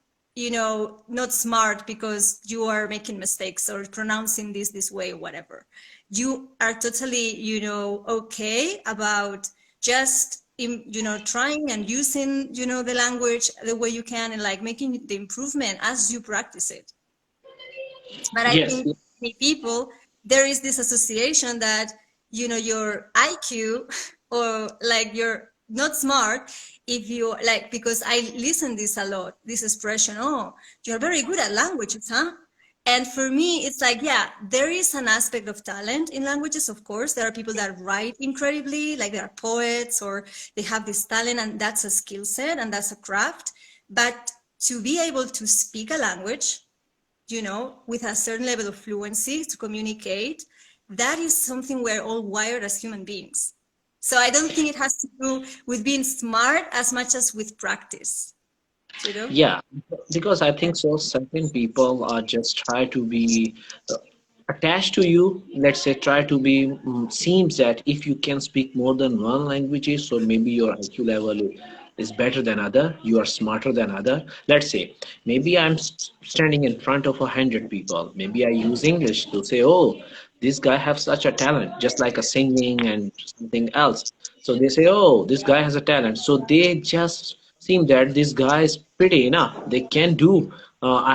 Speaker 2: not smart because you are making mistakes or pronouncing this way or whatever. You are totally, okay about just trying and using, the language the way you can, and like making the improvement as you practice it. But I
Speaker 3: Yes.
Speaker 2: think many people, there is this association that, your IQ or like you're not smart if you like, because I listen this a lot, this expression, oh, you're very good at languages, huh? And for me, it's like, yeah, there is an aspect of talent in languages, of course. There are people that write incredibly, like they are poets or they have this talent, and that's a skill set and that's a craft. But to be able to speak a language, with a certain level of fluency to communicate, that is something we're all wired as human beings. So I don't think it has to do with being smart as much as with practice, you know?
Speaker 3: Yeah, because I think so. Certain people are just try to be attached to you. Let's say try to be, seems that if you can speak more than one languages, so maybe your IQ level is better than other, you are smarter than other. Let's say maybe I'm standing in front of 100 people, maybe I use English to say, oh, this guy has such a talent, just like a singing and something else. So they say, oh, this guy has a talent, so they just seem that this guy is pretty enough, they can do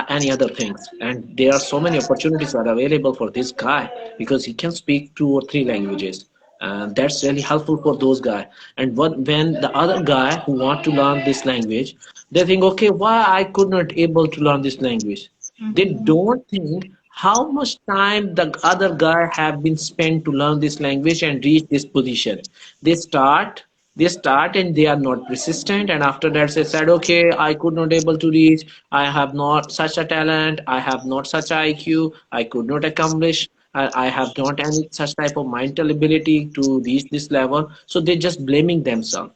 Speaker 3: any other things, and there are so many opportunities that are available for this guy because he can speak 2 or 3 languages, and that's really helpful for those guys. And when the other guy who want to learn this language, they think, okay, why I could not able to learn this language. They don't think how much time the other guy have been spent to learn this language and reach this position. They start and they are not persistent, and after that they said, okay, I could not able to reach, I have not such a talent, I have not such a IQ, I could not accomplish, I have not any such type of mental ability to reach this level. So they just blaming themselves.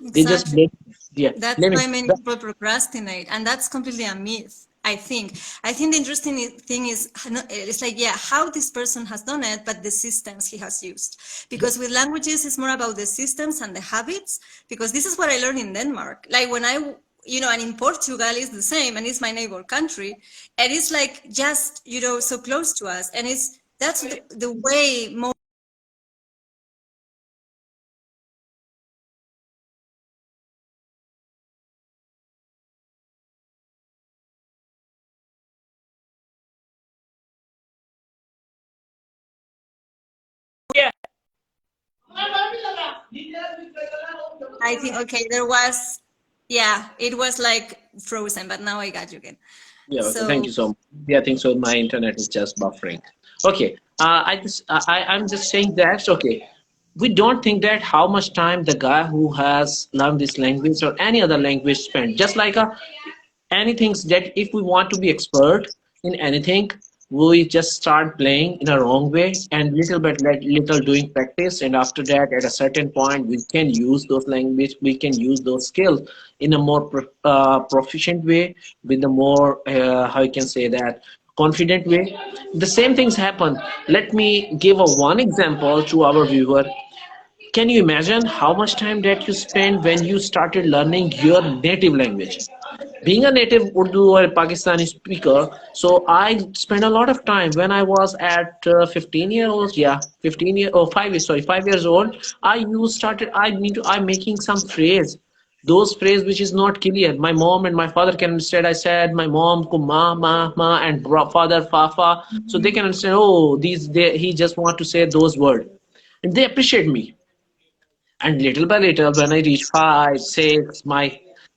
Speaker 3: They just
Speaker 2: Exactly.
Speaker 3: blame, yeah,
Speaker 2: That's
Speaker 3: blaming.
Speaker 2: why many people procrastinate, and that's completely a myth. I think. I think the interesting thing is, it's like, yeah, how this person has done it, but the systems he has used. Because with languages, it's more about the systems and the habits. Because this is what I learned in Denmark. Like when and in Portugal is the same, and it's my neighbor country, and it's like just so close to us, and that's the way most.
Speaker 3: Yeah.
Speaker 2: I think, okay, yeah, it was like frozen, but now I got you again.
Speaker 3: Yeah, okay, thank
Speaker 2: So
Speaker 3: you so much. Yeah, I think so. My internet is just buffering. Okay, I'm just saying that okay, we don't think that how much time the guy who has learned this language or any other language spent. Just like anything that if we want to be expert in anything, we just start playing in a wrong way and little bit like little doing practice, and after that at a certain point we can use those language, we can use those skills in a more proficient way, with a more how you can say that, confident way. The same things happen. Let me give a one example to our viewer. Can you imagine how much time that you spent when you started learning your native language? Being a native Urdu or Pakistani speaker, so I spent a lot of time when I was at 15 years old. Yeah, 15 year or 5 years, sorry, 5 years old. I'm making some phrase. Those phrase which is not clear. My mom and my father can understand. I said my mom ko ma ma ma and father fa fa, so they can understand. Oh, he just want to say those words, and they appreciate me. And little by little, when I reach 5 6,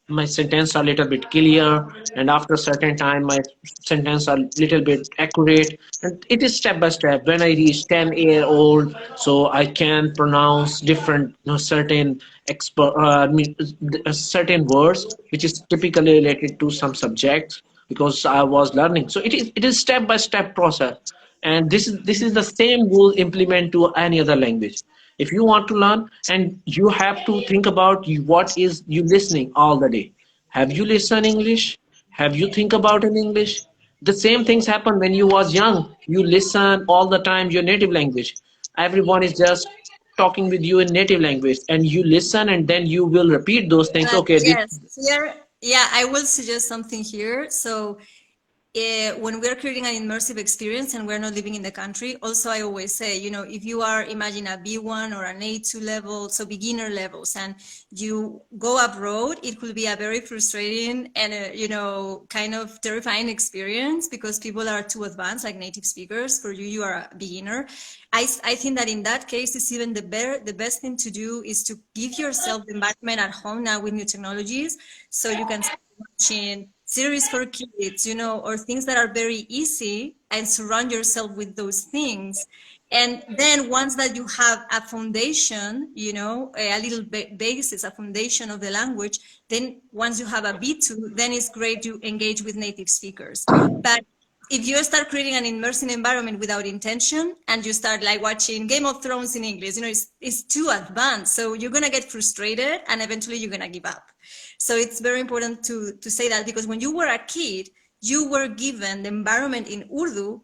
Speaker 3: my sentence are little bit clear, and after a certain time my sentence are little bit accurate, and it is step by step. When I reach 10 year old, so I can pronounce different certain certain words which is typically related to some subjects, because I was learning. So it is step by step process, and this is the same rule implement to any other language. If you want to learn, and you have to think about what is you listening all the day. Have you listened English? Have you think about in English? The same things happen when you was young. You listen all the time your native language. Everyone is just talking with you in native language, and you listen, and then you will repeat those things.
Speaker 2: but
Speaker 3: Okay, this.
Speaker 2: yes, here, yeah, I will suggest something here. So when we're creating an immersive experience and we're not living in the country, also I always say, if you are, imagine a B1 or an A2 level, so beginner levels, and you go abroad, it could be a very frustrating and kind of terrifying experience because people are too advanced, like native speakers. For you, you are a beginner. I think that in that case, it's even the best thing to do is to give yourself the environment at home now with new technologies, so you can start watching series for kids, or things that are very easy, and surround yourself with those things. And then once that you have a foundation, a little basis, a foundation of the language, then once you have a B2, then it's great to engage with native speakers. But if you start creating an immersive environment without intention, and you start like watching Game of Thrones in English, it's too advanced. So you're going to get frustrated, and eventually you're going to give up. So it's very important to say that, because when you were a kid, you were given the environment in Urdu,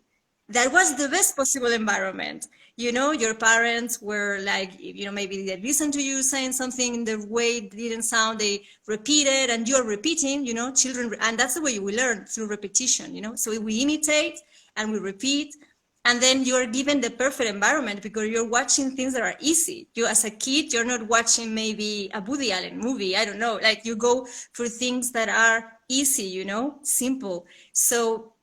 Speaker 2: that was the best possible environment. You know, your parents were like, you know, maybe they listened to you saying something in the way it didn't sound, they repeated, and you're repeating, you know, children, and that's the way we learn, through repetition, you know. So we imitate and we repeat, and then you're given the perfect environment because you're watching things that are easy. You, as a kid, you're not watching maybe a Woody Allen movie, I don't know, like you go for things that are easy, you know, simple. So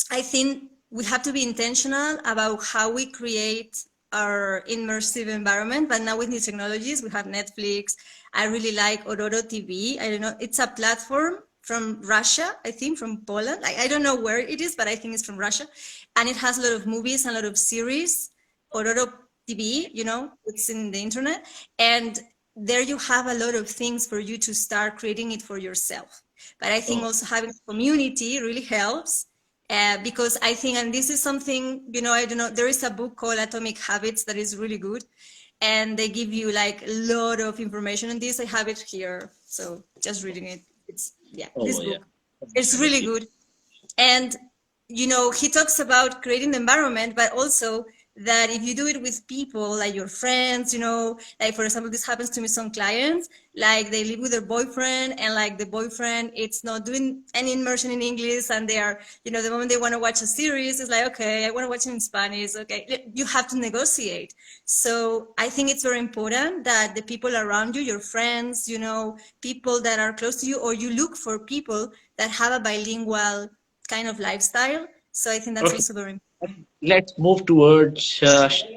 Speaker 2: I think we have to be intentional about how we create our immersive environment. But now with new technologies, we have Netflix. I really like Ororo TV. I don't know, it's a platform from Russia, I think, from Poland. I don't know where it is, but I think it's from Russia. And it has a lot of movies and a lot of series. Ororo TV, you know, it's in the internet. And there you have a lot of things for you to start creating it for yourself. But I think
Speaker 3: Oh,
Speaker 2: also having a community really helps, because I think, and this is something, you know, I don't know, there is a book called Atomic Habits that is really good. And they give you like a lot of information on this. I have it here. So just reading it. It's, yeah, this
Speaker 3: oh yeah.
Speaker 2: book. It's really good. And, you know, he talks about creating the environment, but also that if you do it with people like your friends, you know, like for example, this happens to me, some clients, like they live with their boyfriend, and like the boyfriend, it's not doing any immersion in English, and they are, you know, the moment they want to watch a series, it's like, okay, I want to watch it in Spanish. Okay, you have to negotiate. So I think it's very important that the people around you, your friends, you know, people that are close to you, or you look for people that have a bilingual kind of lifestyle. So I think that's
Speaker 3: Okay.
Speaker 2: also very important.
Speaker 3: Let's move towards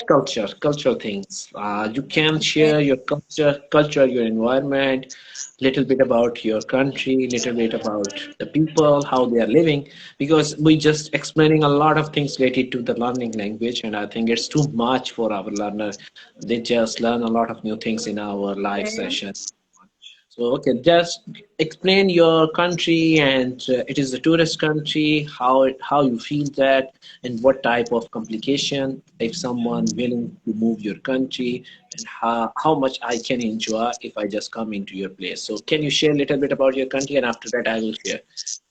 Speaker 3: cultural things. You can share your culture, your environment, little bit about your country, little bit about the people, how they are living, because we just explaining a lot of things related to the learning language, and I think it's too much for our learner. They just learn a lot of new things in our live
Speaker 2: Okay.
Speaker 3: session. So, okay, just explain your country, and it is a tourist country, how you feel that, and what type of complication if someone willing to move your country, and how much I can enjoy if I just come into your place. So, can you share a little bit about your country, and after that, I will share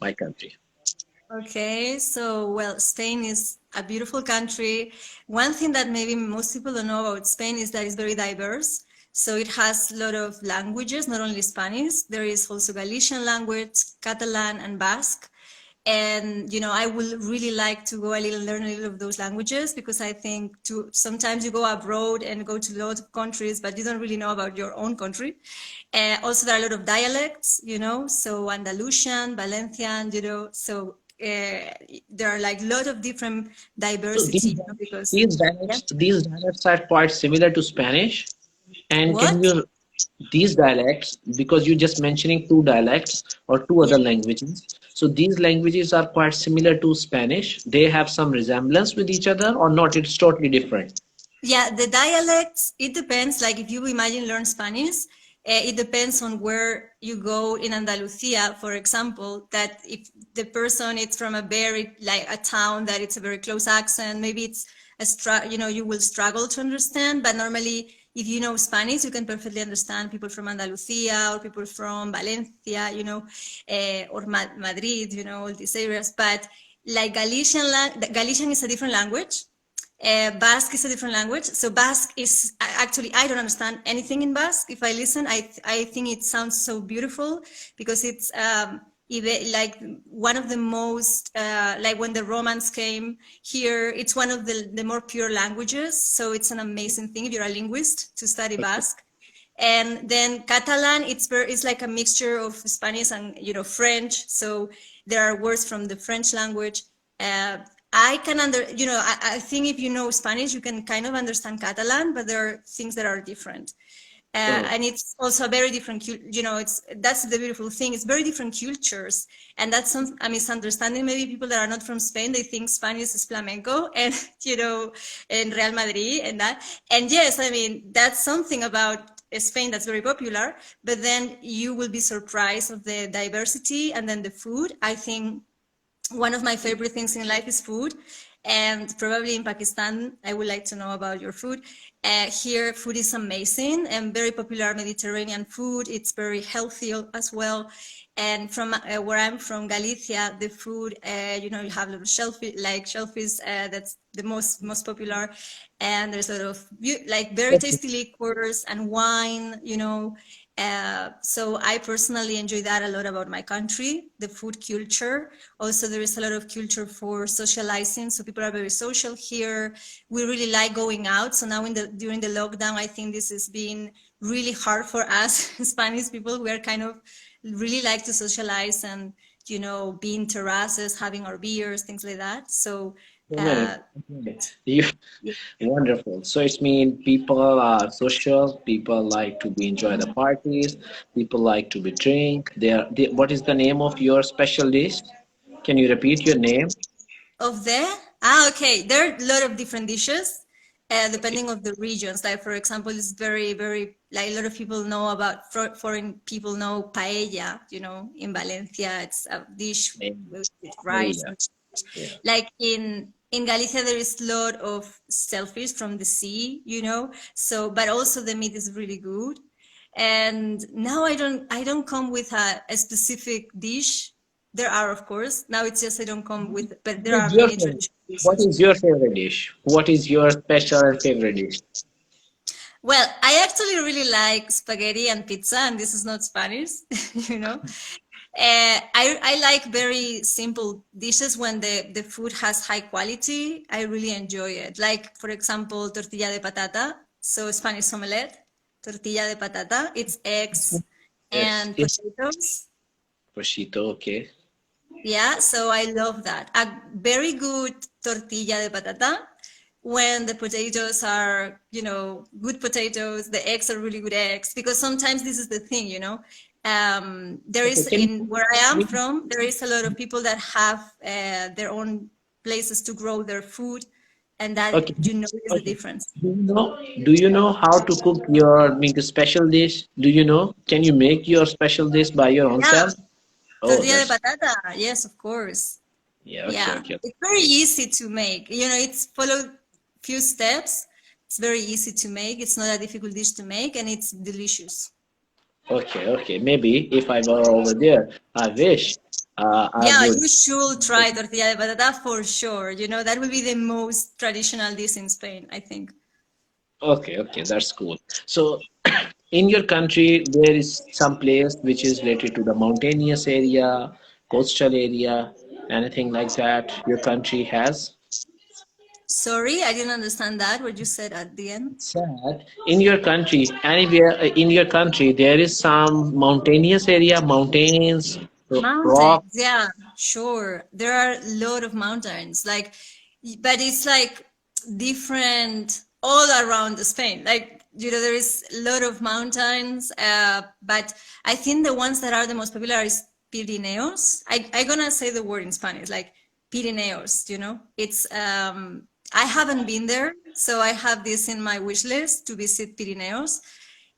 Speaker 3: my country.
Speaker 2: Okay, so well, Spain is a beautiful country. One thing that maybe most people don't know about Spain is that it's very diverse. So it has a lot of languages, not only Spanish. There is also Galician language, Catalan, and Basque. And you know, I would really like to go a little, learn a little of those languages, because I think to sometimes you go abroad and go to lots of countries, but you don't really know about your own country. Also, there are a lot of dialects, you know, so Andalusian, Valencian, you know, so there are like a lot of different
Speaker 3: So
Speaker 2: diversity, you know, because yeah.
Speaker 3: these dialects are quite similar to Spanish. And can
Speaker 2: What?
Speaker 3: you these dialects, because you're just mentioning two dialects or two
Speaker 2: Yeah.
Speaker 3: other languages, so these languages are quite similar to Spanish. They have some resemblance with each other or not? It's totally different.
Speaker 2: Yeah, the dialects, it depends. Like if you imagine learn Spanish, it depends on where you go in Andalusia, for example, that if the person is from a very, like a town that it's a very close accent, maybe it's you know, you will struggle to understand, but normally if you know Spanish, you can perfectly understand people from Andalusia or people from Valencia, you know, or Madrid, you know, all these areas. But like Galician is a different language. Basque is a different language. So Basque is actually, I don't understand anything in Basque. If I listen, I think it sounds so beautiful, because it's like one of the most, like when the Romans came here, it's one of the more pure languages. So it's an amazing thing if you're a linguist to study Basque. And then Catalan, it's like a mixture of Spanish and, you know, French. So there are words from the French language. I can you know, I think if you know Spanish, you can kind of understand Catalan, but there are things that are different.
Speaker 3: Oh,
Speaker 2: And it's also a very different, you know, that's the beautiful thing. It's very different cultures, and that's a misunderstanding. Maybe people that are not from Spain, they think Spanish is flamenco, and you know, and Real Madrid and that. And yes, I mean that's something about Spain that's very popular. But then you will be surprised of the diversity, and then the food. I think one of my favorite things in life is food. And probably in Pakistan, I would like to know about your food. Here, food is amazing and very popular Mediterranean food. It's very healthy as well. And from where I'm from, Galicia, the food, you know, you have little shellfish, like shellfish, that's the most popular. And there's a lot of like very tasty liquors and wine, you know. So I personally enjoy that a lot about my country, the food culture. Also, there is a lot of culture for socializing. So people are very social here. We really like going out. So now during the lockdown, I think this has been really hard for us Spanish people. We are kind of really like to socialize and, you know, be in terraces, having our beers, things like that. So
Speaker 3: Many. You, wonderful. So it's mean people are social. People like to be enjoy the parties. People like to be drink. What is the name of your special dish? Can you repeat your name?
Speaker 2: of the okay, there are a lot of different dishes depending of the regions. Like for example, it's very like a lot of people know about foreign people know paella, you know, in Valencia it's a dish with rice.
Speaker 3: Yeah. Yeah.
Speaker 2: Like in Galicia there is a lot of shellfish from the sea, you know, so but also the meat is really good. And now I don't come with a specific dish. There are, of course. Now it's just I don't come with, but there
Speaker 3: What
Speaker 2: are
Speaker 3: is your
Speaker 2: many
Speaker 3: favorite?
Speaker 2: traditional
Speaker 3: What
Speaker 2: dishes.
Speaker 3: is your favorite dish? What is your special and favorite dish?
Speaker 2: Well, I actually really like spaghetti and pizza, and this is not Spanish, you know. I like very simple dishes when the food has high quality. I really enjoy it. Like, for example, tortilla de patata. So Spanish omelette, tortilla de patata. It's eggs
Speaker 3: Yes,
Speaker 2: and
Speaker 3: yes.
Speaker 2: potatoes.
Speaker 3: Prosciutto, okay.
Speaker 2: Yeah, so I love that. A very good tortilla de patata when the potatoes are, you know, good potatoes, the eggs are really good eggs, because sometimes this is the thing, you know. There
Speaker 3: Okay,
Speaker 2: is in where I am from, there is a lot of people that have their own places to grow their food, and that
Speaker 3: okay,
Speaker 2: you notice the
Speaker 3: okay.
Speaker 2: difference.
Speaker 3: Do you know how to cook your make a special dish? Do you know? Can you make your special dish by your own
Speaker 2: Yeah,
Speaker 3: self? Oh,
Speaker 2: tortilla de
Speaker 3: that's
Speaker 2: patata. Yes, of course.
Speaker 3: yeah. Okay,
Speaker 2: Yeah,
Speaker 3: okay,
Speaker 2: it's very easy to make. You know, it's follow few steps. It's very easy to make. It's not a difficult dish to make, and it's delicious.
Speaker 3: okay, okay. Maybe if I were over there, I wish I
Speaker 2: Yeah,
Speaker 3: would.
Speaker 2: you should try tortilla de patata for sure. You know, that will be the most traditional dish in Spain, I think.
Speaker 3: Okay, okay, that's cool. So, in your country, there is some place which is related to the mountainous area, coastal area, anything like that your country has?
Speaker 2: Sorry, I didn't understand that, what you said at the end.
Speaker 3: That in your country, anywhere in your country, there is some mountainous area, mountains, rock.
Speaker 2: Mountains, yeah, sure. There are a lot of mountains, like, but it's like different all around Spain. Like, you know, there is a lot of mountains, but I think the ones that are the most popular is Pirineos. I'm gonna say the word in Spanish, like Pirineos, you know? It's, I haven't been there, so I have this in my wish list to visit Pirineos.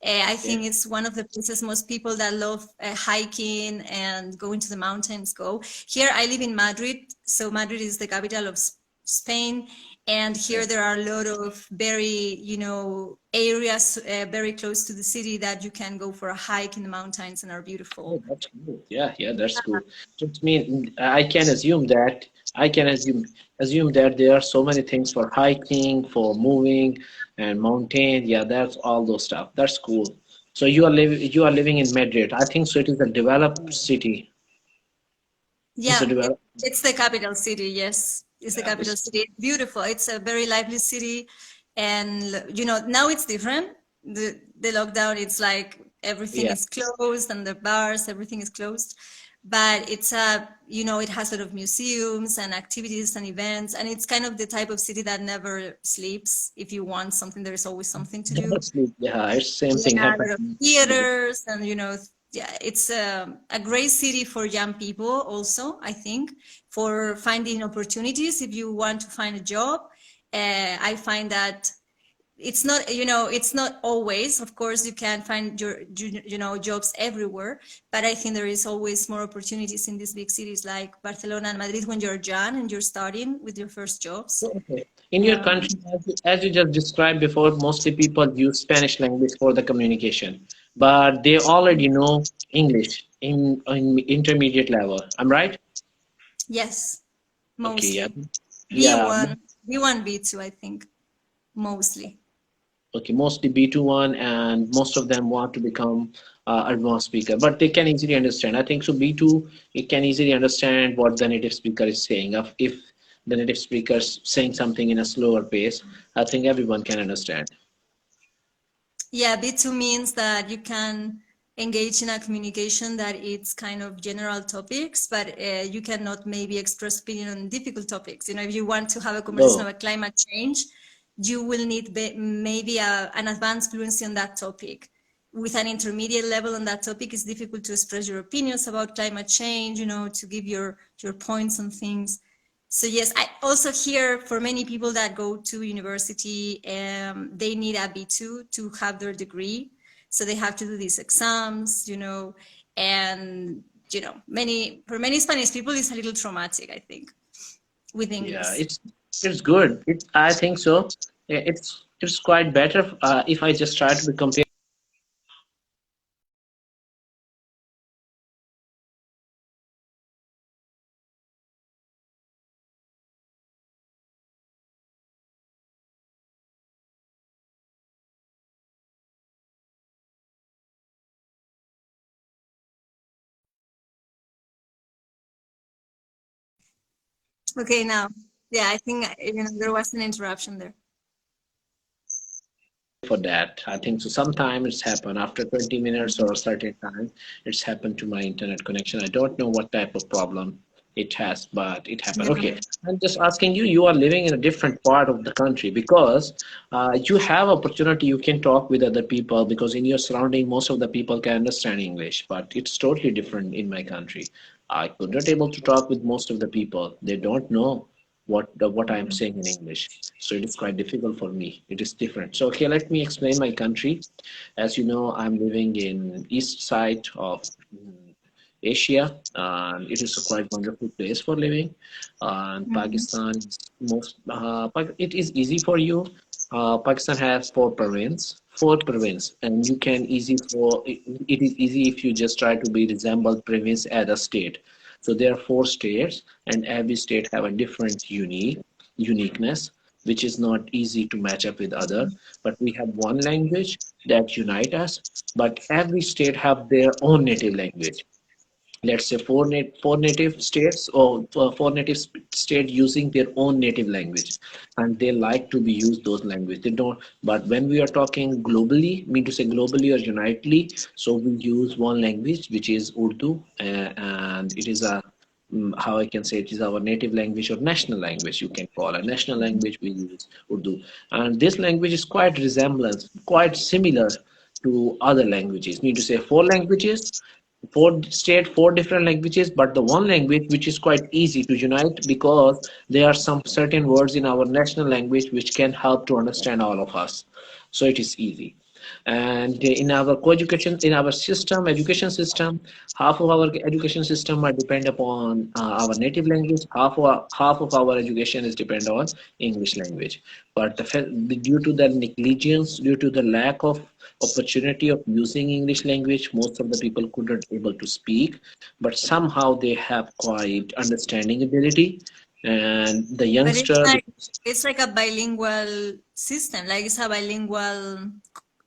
Speaker 2: I
Speaker 3: Yeah.
Speaker 2: think it's one of the places most people that love hiking and going to the mountains go. Here, I live in Madrid, so Madrid is the capital of Spain, and here there are a lot of very, you know, areas very close to the city that you can go for a hike in the mountains and are beautiful.
Speaker 3: Oh, that's cool. Yeah, yeah, that's cool. Just mean I can assume that there are so many things for hiking, for moving, and mountain. Yeah, that's all those stuff. That's cool. So you are living in Madrid. I think so. It is a developed city. It's a
Speaker 2: Yeah,
Speaker 3: developed.
Speaker 2: it's the capital city. Yes, it's the
Speaker 3: Yeah,
Speaker 2: capital city. It's beautiful. It's a very lively city, and you know now it's different. The lockdown, it's like everything
Speaker 3: yeah.
Speaker 2: is closed and the bars, everything is closed. But it's a, you know, it has a lot of museums and activities and events, and it's kind of the type of city that never sleeps. If you want something, there is always something to do.
Speaker 3: Yeah, it's same thing
Speaker 2: Yeah, a lot of
Speaker 3: happened.
Speaker 2: theaters and, you know, yeah, it's a great city for young people also, I think, for finding opportunities. If you want to find a job, I find that it's not, it's not always, of course, you can find your, jobs everywhere, but I think there is always more opportunities in these big cities like Barcelona and Madrid when you're young and you're starting with your first jobs.
Speaker 3: Okay. In your
Speaker 2: um,
Speaker 3: country, as you just described before, mostly people use Spanish language for the communication, but they already know English in intermediate level. I'm right?
Speaker 2: yes,
Speaker 3: Okay, yeah.
Speaker 2: mostly
Speaker 3: Yeah,
Speaker 2: B1, B1, B2, I think, mostly.
Speaker 3: okay, mostly B21, and most of them want to become advanced speaker, but they can easily understand. I think so. B2, it can easily understand what the native speaker is saying. If the native speaker is saying something in a slower pace, I think everyone can understand.
Speaker 2: Yeah, B2 means that you can engage in a communication that it's kind of general topics, but you cannot maybe express opinion on difficult topics. If you want to have a conversation
Speaker 3: No.
Speaker 2: about climate change, you will need maybe an advanced fluency on that topic. With an intermediate level on that topic, it's difficult to express your opinions about climate change, to give your points on things. So yes, I also hear for many people that go to university, they need a B2 to have their degree. So they have to do these exams, and for many Spanish people, it's a little traumatic, I think, with
Speaker 3: Yeah,
Speaker 2: English.
Speaker 3: it's good. I think so. Yeah, it's quite better if I just try to be compare.
Speaker 2: Okay, now, yeah, I think there was an interruption there.
Speaker 3: For that. I think so. Sometimes it's happened after 20 minutes or a certain time. It's happened to my internet connection. I don't know what type of problem it has, but it happened. Okay,
Speaker 2: Yeah.
Speaker 3: I'm just asking you. You are living in a different part of the country because you have opportunity. You can talk with other people because in your surrounding, most of the people can understand English, but it's totally different in my country. I could not able to talk with most of the people. They don't know what I'm
Speaker 2: Mhm.
Speaker 3: saying in English. So it is quite difficult for me. It is different. So okay, let me explain my country. As you know, I'm living in east side of Asia, and it is a quite wonderful place for living. And
Speaker 2: Mhm.
Speaker 3: Pakistan is it is easy for you. Pakistan has four province, and you can easy for it is easy if you just try to be resemble province as a state. So there are four states, and every state have a different uniqueness, which is not easy to match up with other. But we have one language that unite us. But every state have their own native language. Let's say four native states or four native state using their own native language, and they like to be used those language. They don't. But when we are talking globally, mean to say globally or unitedly, so we use one language which is Urdu, and it is a how I can say it is our native language or national language. You can call a national language. We use Urdu, and this language is quite resemblance, quite similar to other languages. Mean to say four languages, four different languages, but the one language which is quite easy to unite because there are some certain words in our national language which can help to understand all of us. So it is easy. And in our co-education, in our system, education system, half of our education system are depend upon our native language. Half of our education is depend on English language. But due to the negligence, due to the lack of opportunity of using English language, most of the people couldn't able to speak, but somehow they have quite understanding ability. And the
Speaker 2: But
Speaker 3: youngster,
Speaker 2: it's like a bilingual system. Like it's a bilingual.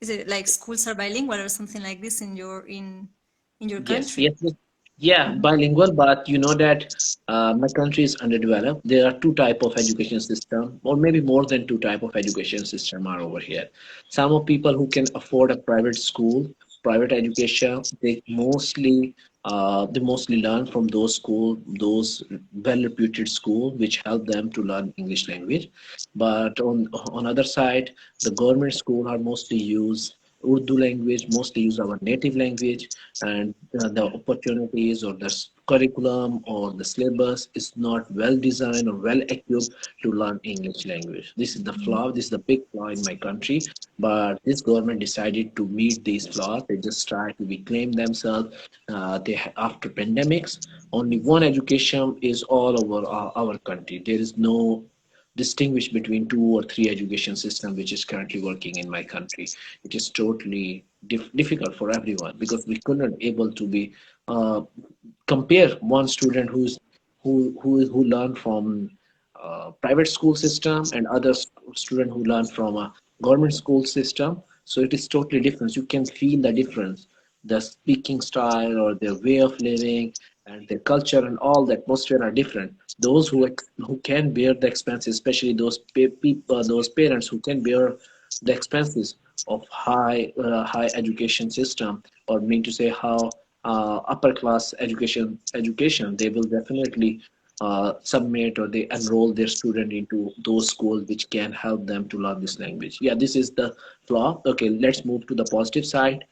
Speaker 2: Is it like schools are bilingual or something like this in your
Speaker 3: yes,
Speaker 2: country?
Speaker 3: yes, yes. Yeah, bilingual, but you know that my country is underdeveloped. There are two type of education system, or maybe more than two type of education system are over here. Some of people who can afford a private school, private education, they mostly learn from those school, those well-reputed school, which help them to learn English language. But on other side, the government school are mostly used Urdu language, mostly use our native language, and the opportunities or the curriculum or the syllabus is not well designed or well equipped to learn English language. This is the flaw. This is the big flaw in my country. But this government decided to meet these flaws. They just try to reclaim themselves. After pandemics, only one education is all over our country. There is no distinguish between two or three education system which is currently working in my country. It is totally difficult for everyone because we couldn't able to be uh, compare one student who learned from private school system and other student who learn from a government school system. So it is totally different. You can feel the difference, the speaking style or their way of living and their culture and all the atmosphere are different. Those who can bear the expenses, especially those people, those parents who can bear the expenses of high education system, or mean to say how upper class education, they will definitely submit or they enroll their student into those schools which can help them to learn this language. Yeah, this is the flaw. Okay, let's move to the positive side.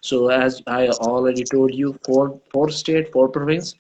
Speaker 3: So as I already told you, four state, four province,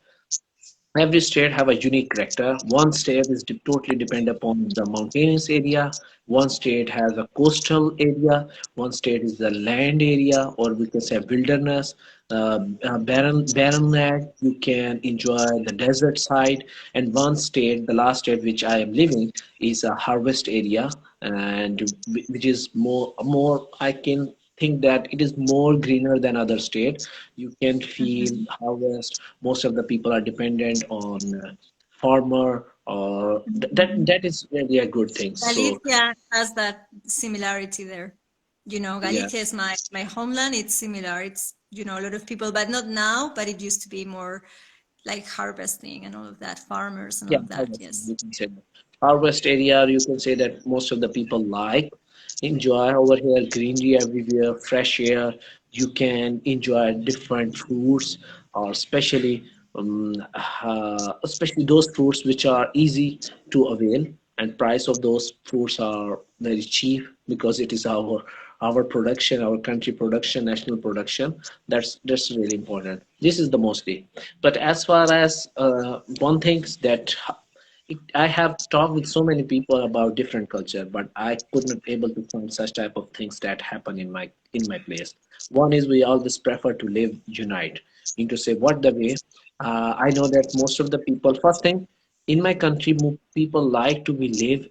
Speaker 3: every state have a unique character. One state is totally dependent upon the mountainous area. One state has a coastal area. One state is the land area, or we can say wilderness, barren land. You can enjoy the desert side. And one state, the last state which I am living, is a harvest area, and which is more. I can think that it is more greener than other states. You can feel
Speaker 2: Mhm.
Speaker 3: harvest. Most of the people are dependent on farmer, or
Speaker 2: Mhm.
Speaker 3: that is really a good thing. So
Speaker 2: Galicia has that similarity there. You know,
Speaker 3: yeah,
Speaker 2: Galicia is my homeland. It's similar. It's, a lot of people, but not now, but it used to be more like harvesting and all of that, farmers and all
Speaker 3: yeah,
Speaker 2: of that.
Speaker 3: harvest,
Speaker 2: Yes.
Speaker 3: you can say that. Harvest area. You can say that most of the people enjoy over here, greenery everywhere, fresh air. You can enjoy different fruits, or especially those fruits which are easy to avail, and price of those fruits are very cheap because it is our production, our country production, national production. That's really important. This is the mostly. But as far as one things that I have talked with so many people about different culture, but I couldn't able to find such type of things that happen in my place. One is we always prefer to live unite. Mean to say what the way. I know that most of the people. First thing, in my country, people like to be live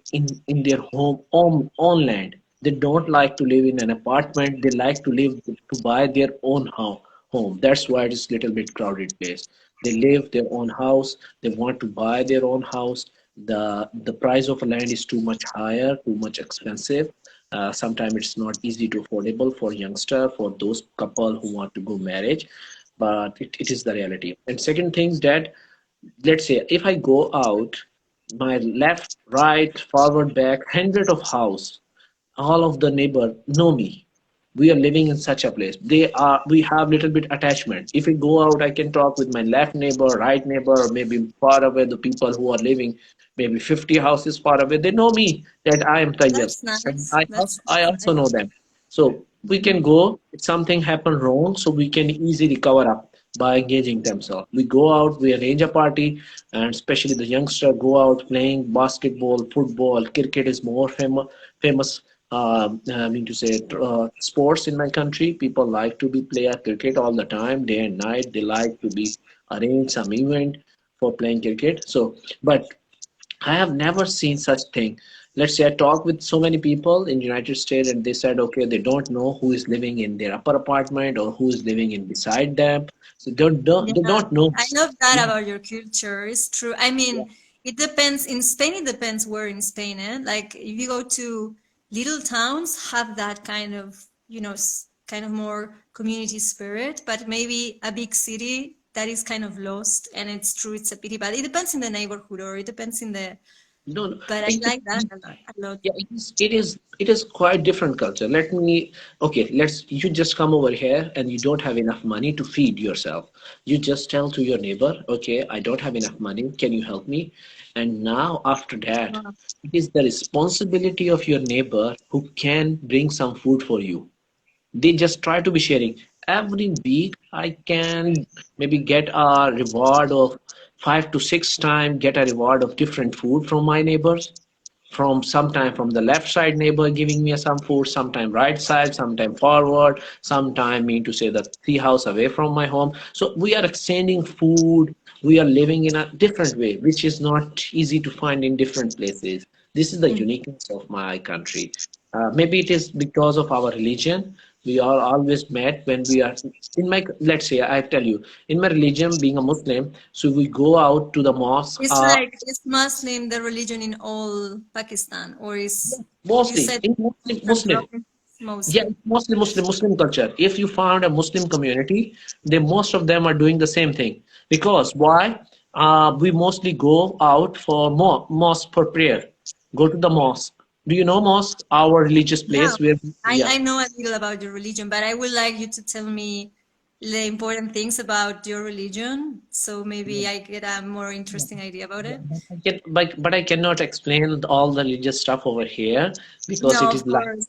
Speaker 3: in their own land. They don't like to live in an apartment. They like to live to buy their own home. That's why it is little bit crowded place. They live their own house. They want to buy their own house. The price of land is too much higher, too much expensive. Sometimes it's not easy to affordable for youngster, for those couple who want to go marriage, but it is the reality. And second thing is that, let's say if I go out, my left, right, forward, back, hundred of house, all of the neighbor know me. We are living in such a place. We have little bit attachment. If we go out, I can talk with my left neighbor, right neighbor, or maybe far away the people who are living maybe 50 houses far away. They know me that I am Tayyab,
Speaker 2: That's
Speaker 3: and
Speaker 2: nice.
Speaker 3: I
Speaker 2: That's
Speaker 3: also know
Speaker 2: nice.
Speaker 3: them. So we can go if something happen wrong, so we can easily cover up by engaging themselves. We go out, we arrange a party, and especially the youngster go out playing basketball, football, cricket is more famous. I mean to say, sports in my country. People like to be play a cricket all the time, day and night. They like to be arrange some event for playing cricket. So, but I have never seen such thing. Let's say I talk with so many people in United States, and they said, okay, they don't know who is living in their upper apartment or who is living in beside them. So
Speaker 2: Yeah,
Speaker 3: they don't know.
Speaker 2: I love that
Speaker 3: Yeah,
Speaker 2: about your culture. It's true. I
Speaker 3: yeah.
Speaker 2: mean, it depends. In Spain, it depends where in Spain, eh? Like if you go to little towns, have that kind of, kind of more community spirit, but maybe a big city that is kind of lost, and it's true, it's a pity, but it depends in the neighborhood or it depends in the,
Speaker 3: No, no.
Speaker 2: but I like that a lot. A lot.
Speaker 3: Yeah, it is quite different culture. Okay, you just come over here and you don't have enough money to feed yourself. You just tell to your neighbor, okay, I don't have enough money. Can you help me? And now after that,
Speaker 2: Wow.
Speaker 3: it is the responsibility of your neighbor who can bring some food for you. They just try to be sharing. Every week, I can maybe get a reward of 5 to 6 times, get a reward of different food from my neighbors, from sometime from the left side neighbor giving me some food, sometime right side, sometime forward, sometime mean to say the 3 house away from my home. So we are exchanging food. We are living in a different way, which is not easy to find in different places. This is the
Speaker 2: Mm.
Speaker 3: uniqueness of my country. Maybe it is because of our religion. We are always met when we are in my, let's say, I tell you, in my religion, being a Muslim, so we go out to the mosque.
Speaker 2: It's like, is Muslim the religion in all Pakistan, or is, you
Speaker 3: Mostly
Speaker 2: said
Speaker 3: in Muslim,
Speaker 2: different
Speaker 3: Muslim.
Speaker 2: provinces
Speaker 3: Yeah,
Speaker 2: mostly?
Speaker 3: it's mostly Muslim culture. If you found a Muslim community, they most of them are doing the same thing. Because why? We mostly go out for mosque for prayer. Go to the mosque. Do you know mosque? Our religious
Speaker 2: Yeah,
Speaker 3: place where, yeah.
Speaker 2: I know a little about your religion, but I would like you to tell me the important things about your religion, so maybe I get a more interesting idea about it.
Speaker 3: But I cannot explain all the religious stuff over here because
Speaker 2: No,
Speaker 3: it
Speaker 2: of
Speaker 3: is like,
Speaker 2: course.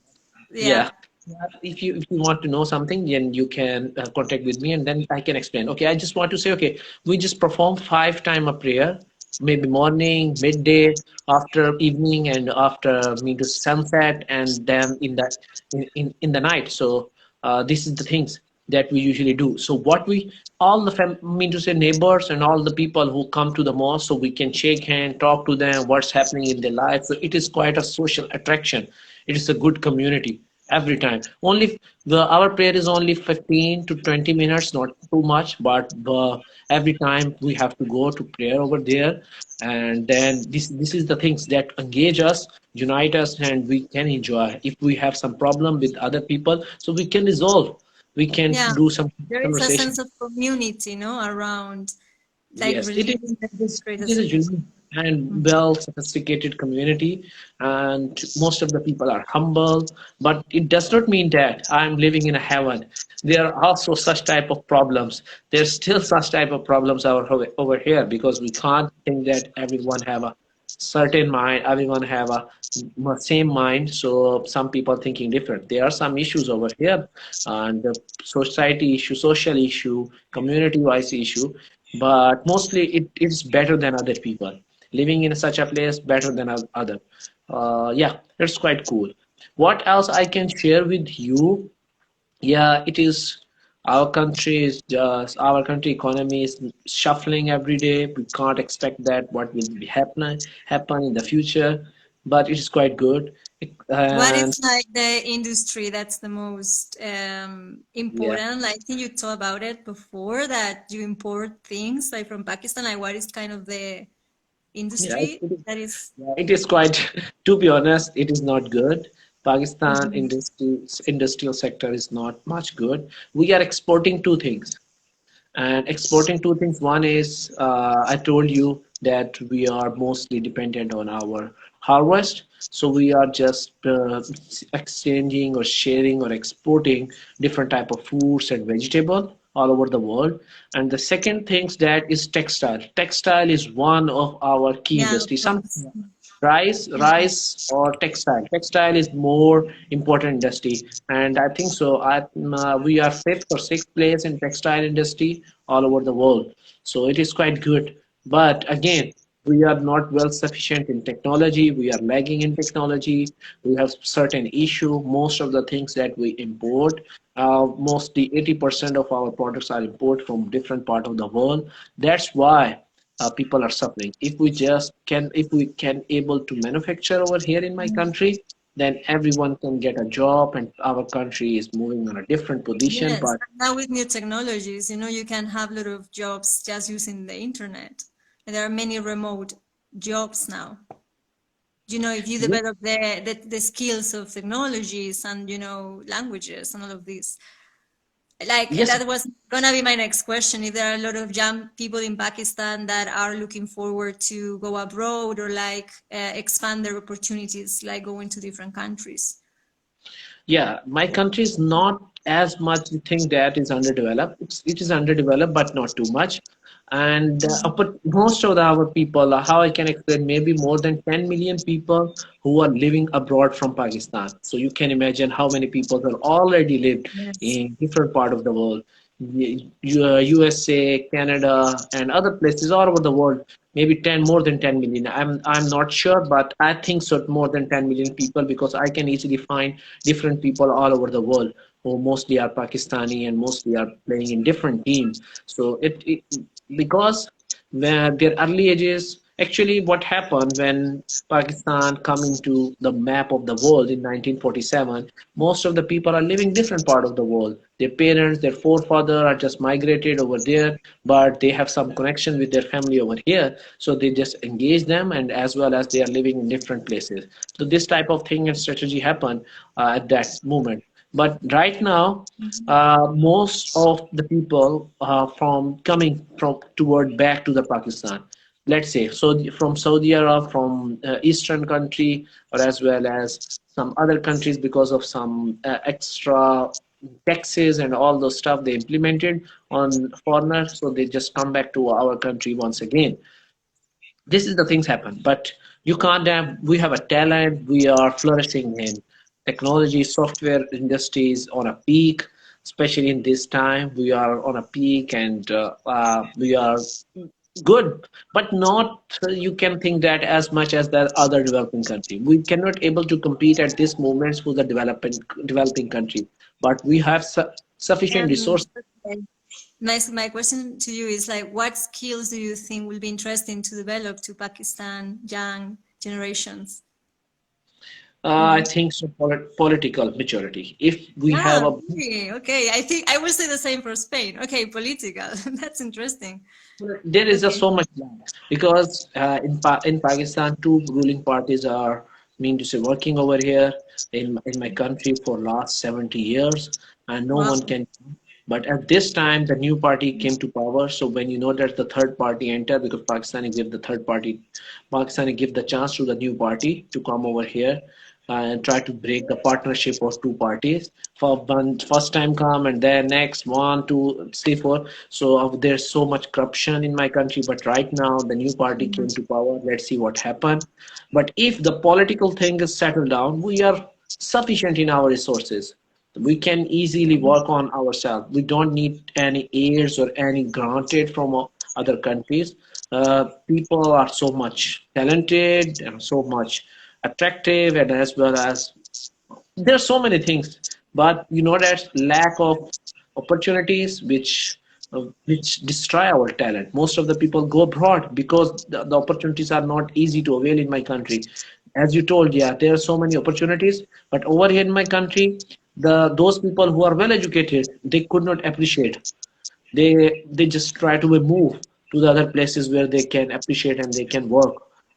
Speaker 3: yeah.
Speaker 2: Yeah.
Speaker 3: If you want to know something, then you can contact with me, and then I can explain. Okay, I just want to say, okay, we just perform 5 time a prayer, maybe morning, midday, after evening, and after mean to sunset, and then in the night. So this is the things that we usually do. So what we all the mean to say neighbors and all the people who come to the mosque, so we can shake hand, talk to them, what's happening in their life. So it is quite a social attraction. It is a good community every time. Only the our prayer is only 15 to 20 minutes, not too much, but every time we have to go to prayer over there, and then this is the things that engage us, unite us, and we can enjoy. If we have some problem with other people, so we can resolve. We can
Speaker 2: Yeah.
Speaker 3: do some
Speaker 2: There is a
Speaker 3: conversation.
Speaker 2: sense of community, no, around like
Speaker 3: Yes, it is.
Speaker 2: religion that
Speaker 3: It is,
Speaker 2: create a
Speaker 3: it is a
Speaker 2: sense.
Speaker 3: unique and
Speaker 2: Mhm.
Speaker 3: well sophisticated community, and most of the people are humble. But it does not mean that I'm living in a heaven. There are also such type of problems. There's still such type of problems over here because we can't think that everyone have a certain mind. Everyone have a same mind. So some people thinking different. There are some issues over here, and the society issue, social issue, community-wise issue, but mostly it is better than other people living in such a place, better than other. Yeah, that's quite cool. What else I can share with you? Yeah, it is, our country economy is shuffling every day. We can't expect that what will be happen in the future, but it is quite good.
Speaker 2: What
Speaker 3: And
Speaker 2: is like the industry that's the most
Speaker 3: yeah,
Speaker 2: important? Like, I think you talked about it before that you import things like from Pakistan. Like, what is kind of the
Speaker 3: yeah,
Speaker 2: industry that is?
Speaker 3: yeah, it is quite, to be honest, it is not good. Pakistan
Speaker 2: Mhm.
Speaker 3: industrial sector is not much good. We are exporting two things. And exporting two things. One is, I told you that we are mostly dependent on our harvest. So we are just exchanging or sharing or exporting different type of fruits and vegetable all over the world. And the second things that is textile. Textile is one of our key
Speaker 2: Yeah, of
Speaker 3: industries. Some
Speaker 2: course.
Speaker 3: rice or textile. Textile is more important industry, and I think so. We are fifth or sixth place in textile industry all over the world. So it is quite good. But again, we are not well sufficient in technology. We are lagging in technology. We have certain issue. Most of the things that we import, mostly 80% of our products are imported from different part of the world. That's why people are suffering. If we can able to manufacture over here in my country, then everyone can get a job, and our country is moving on a different position.
Speaker 2: Yes,
Speaker 3: But
Speaker 2: and now with new technologies, you can have a lot of jobs just using the internet. And there are many remote jobs now. If you
Speaker 3: yeah,
Speaker 2: develop the skills of technologies and, languages and all of this. Like,
Speaker 3: yes,
Speaker 2: that was gonna be my next question. If there are a lot of young people in Pakistan that are looking forward to go abroad or like expand their opportunities, like going to different countries.
Speaker 3: yeah, my country is not as much you think that is underdeveloped. It is underdeveloped, but not too much. And but most of our people, how I can explain, maybe more than 10 million people who are living abroad from Pakistan. So you can imagine how many people have already lived
Speaker 2: Yes.
Speaker 3: in different part of the world, USA, Canada, and other places all over the world. Maybe 10, more than 10 million. I'm not sure, but I think so, more than 10 million people, because I can easily find different people all over the world who mostly are Pakistani and mostly are playing in different teams. So it because their early ages, actually what happened when Pakistan come into the map of the world in 1947, most of the people are living different part of the world. Their parents, their forefathers are just migrated over there, but they have some connection with their family over here, so they just engage them, and as well as they are living in different places. So this type of thing and strategy happened at that moment. But right now, most of the people from coming from toward back to the Pakistan, let's say, so from Saudi Arab, from Eastern country, or as well as some other countries, because of some extra taxes and all those stuff they implemented on foreigners, so they just come back to our country once again. This is the things happen, but you can't have, we have a talent, we are flourishing in technology, software industries on a peak, especially in this time we are on a peak, and we are good, but not you can think that as much as the other developing country. We cannot able to compete at this moment with the developing country, but we have sufficient
Speaker 2: And
Speaker 3: resources.
Speaker 2: okay. My question to you is like, what skills do you think will be interesting to develop to Pakistan young generations?
Speaker 3: I think so. Political maturity. If we have
Speaker 2: Ah,
Speaker 3: a,
Speaker 2: really? Okay. I think I will say the same for Spain. Okay, political. That's interesting.
Speaker 3: there is just
Speaker 2: Okay.
Speaker 3: so much land, because in Pakistan, two ruling parties are, mean to say, working over here in my country for last 70 years, and no one
Speaker 2: Wow.
Speaker 3: can. But at this time, the new party came to power. So when you know that the third party entered, because Pakistani give the chance to the new party to come over here and try to break the partnership of two parties. For one, first time come, and then next one, two, three, four. So there's so much corruption in my country. But right now, the new party came to power. Let's see what happens. But if the political thing is settled down, we are sufficient in our resources. We can easily work on ourselves. We don't need any aids or any granted from other countries. People are so much talented and so much attractive, and as well as there's so many things, but you know that lack of opportunities which destroy our talent. Most of the people go abroad because the opportunities are not easy to avail in my country. As you told, yeah, there are so many opportunities, but over here in my country, those people who are well educated, they could not appreciate. They just try to move to the other places where they can appreciate and they can work.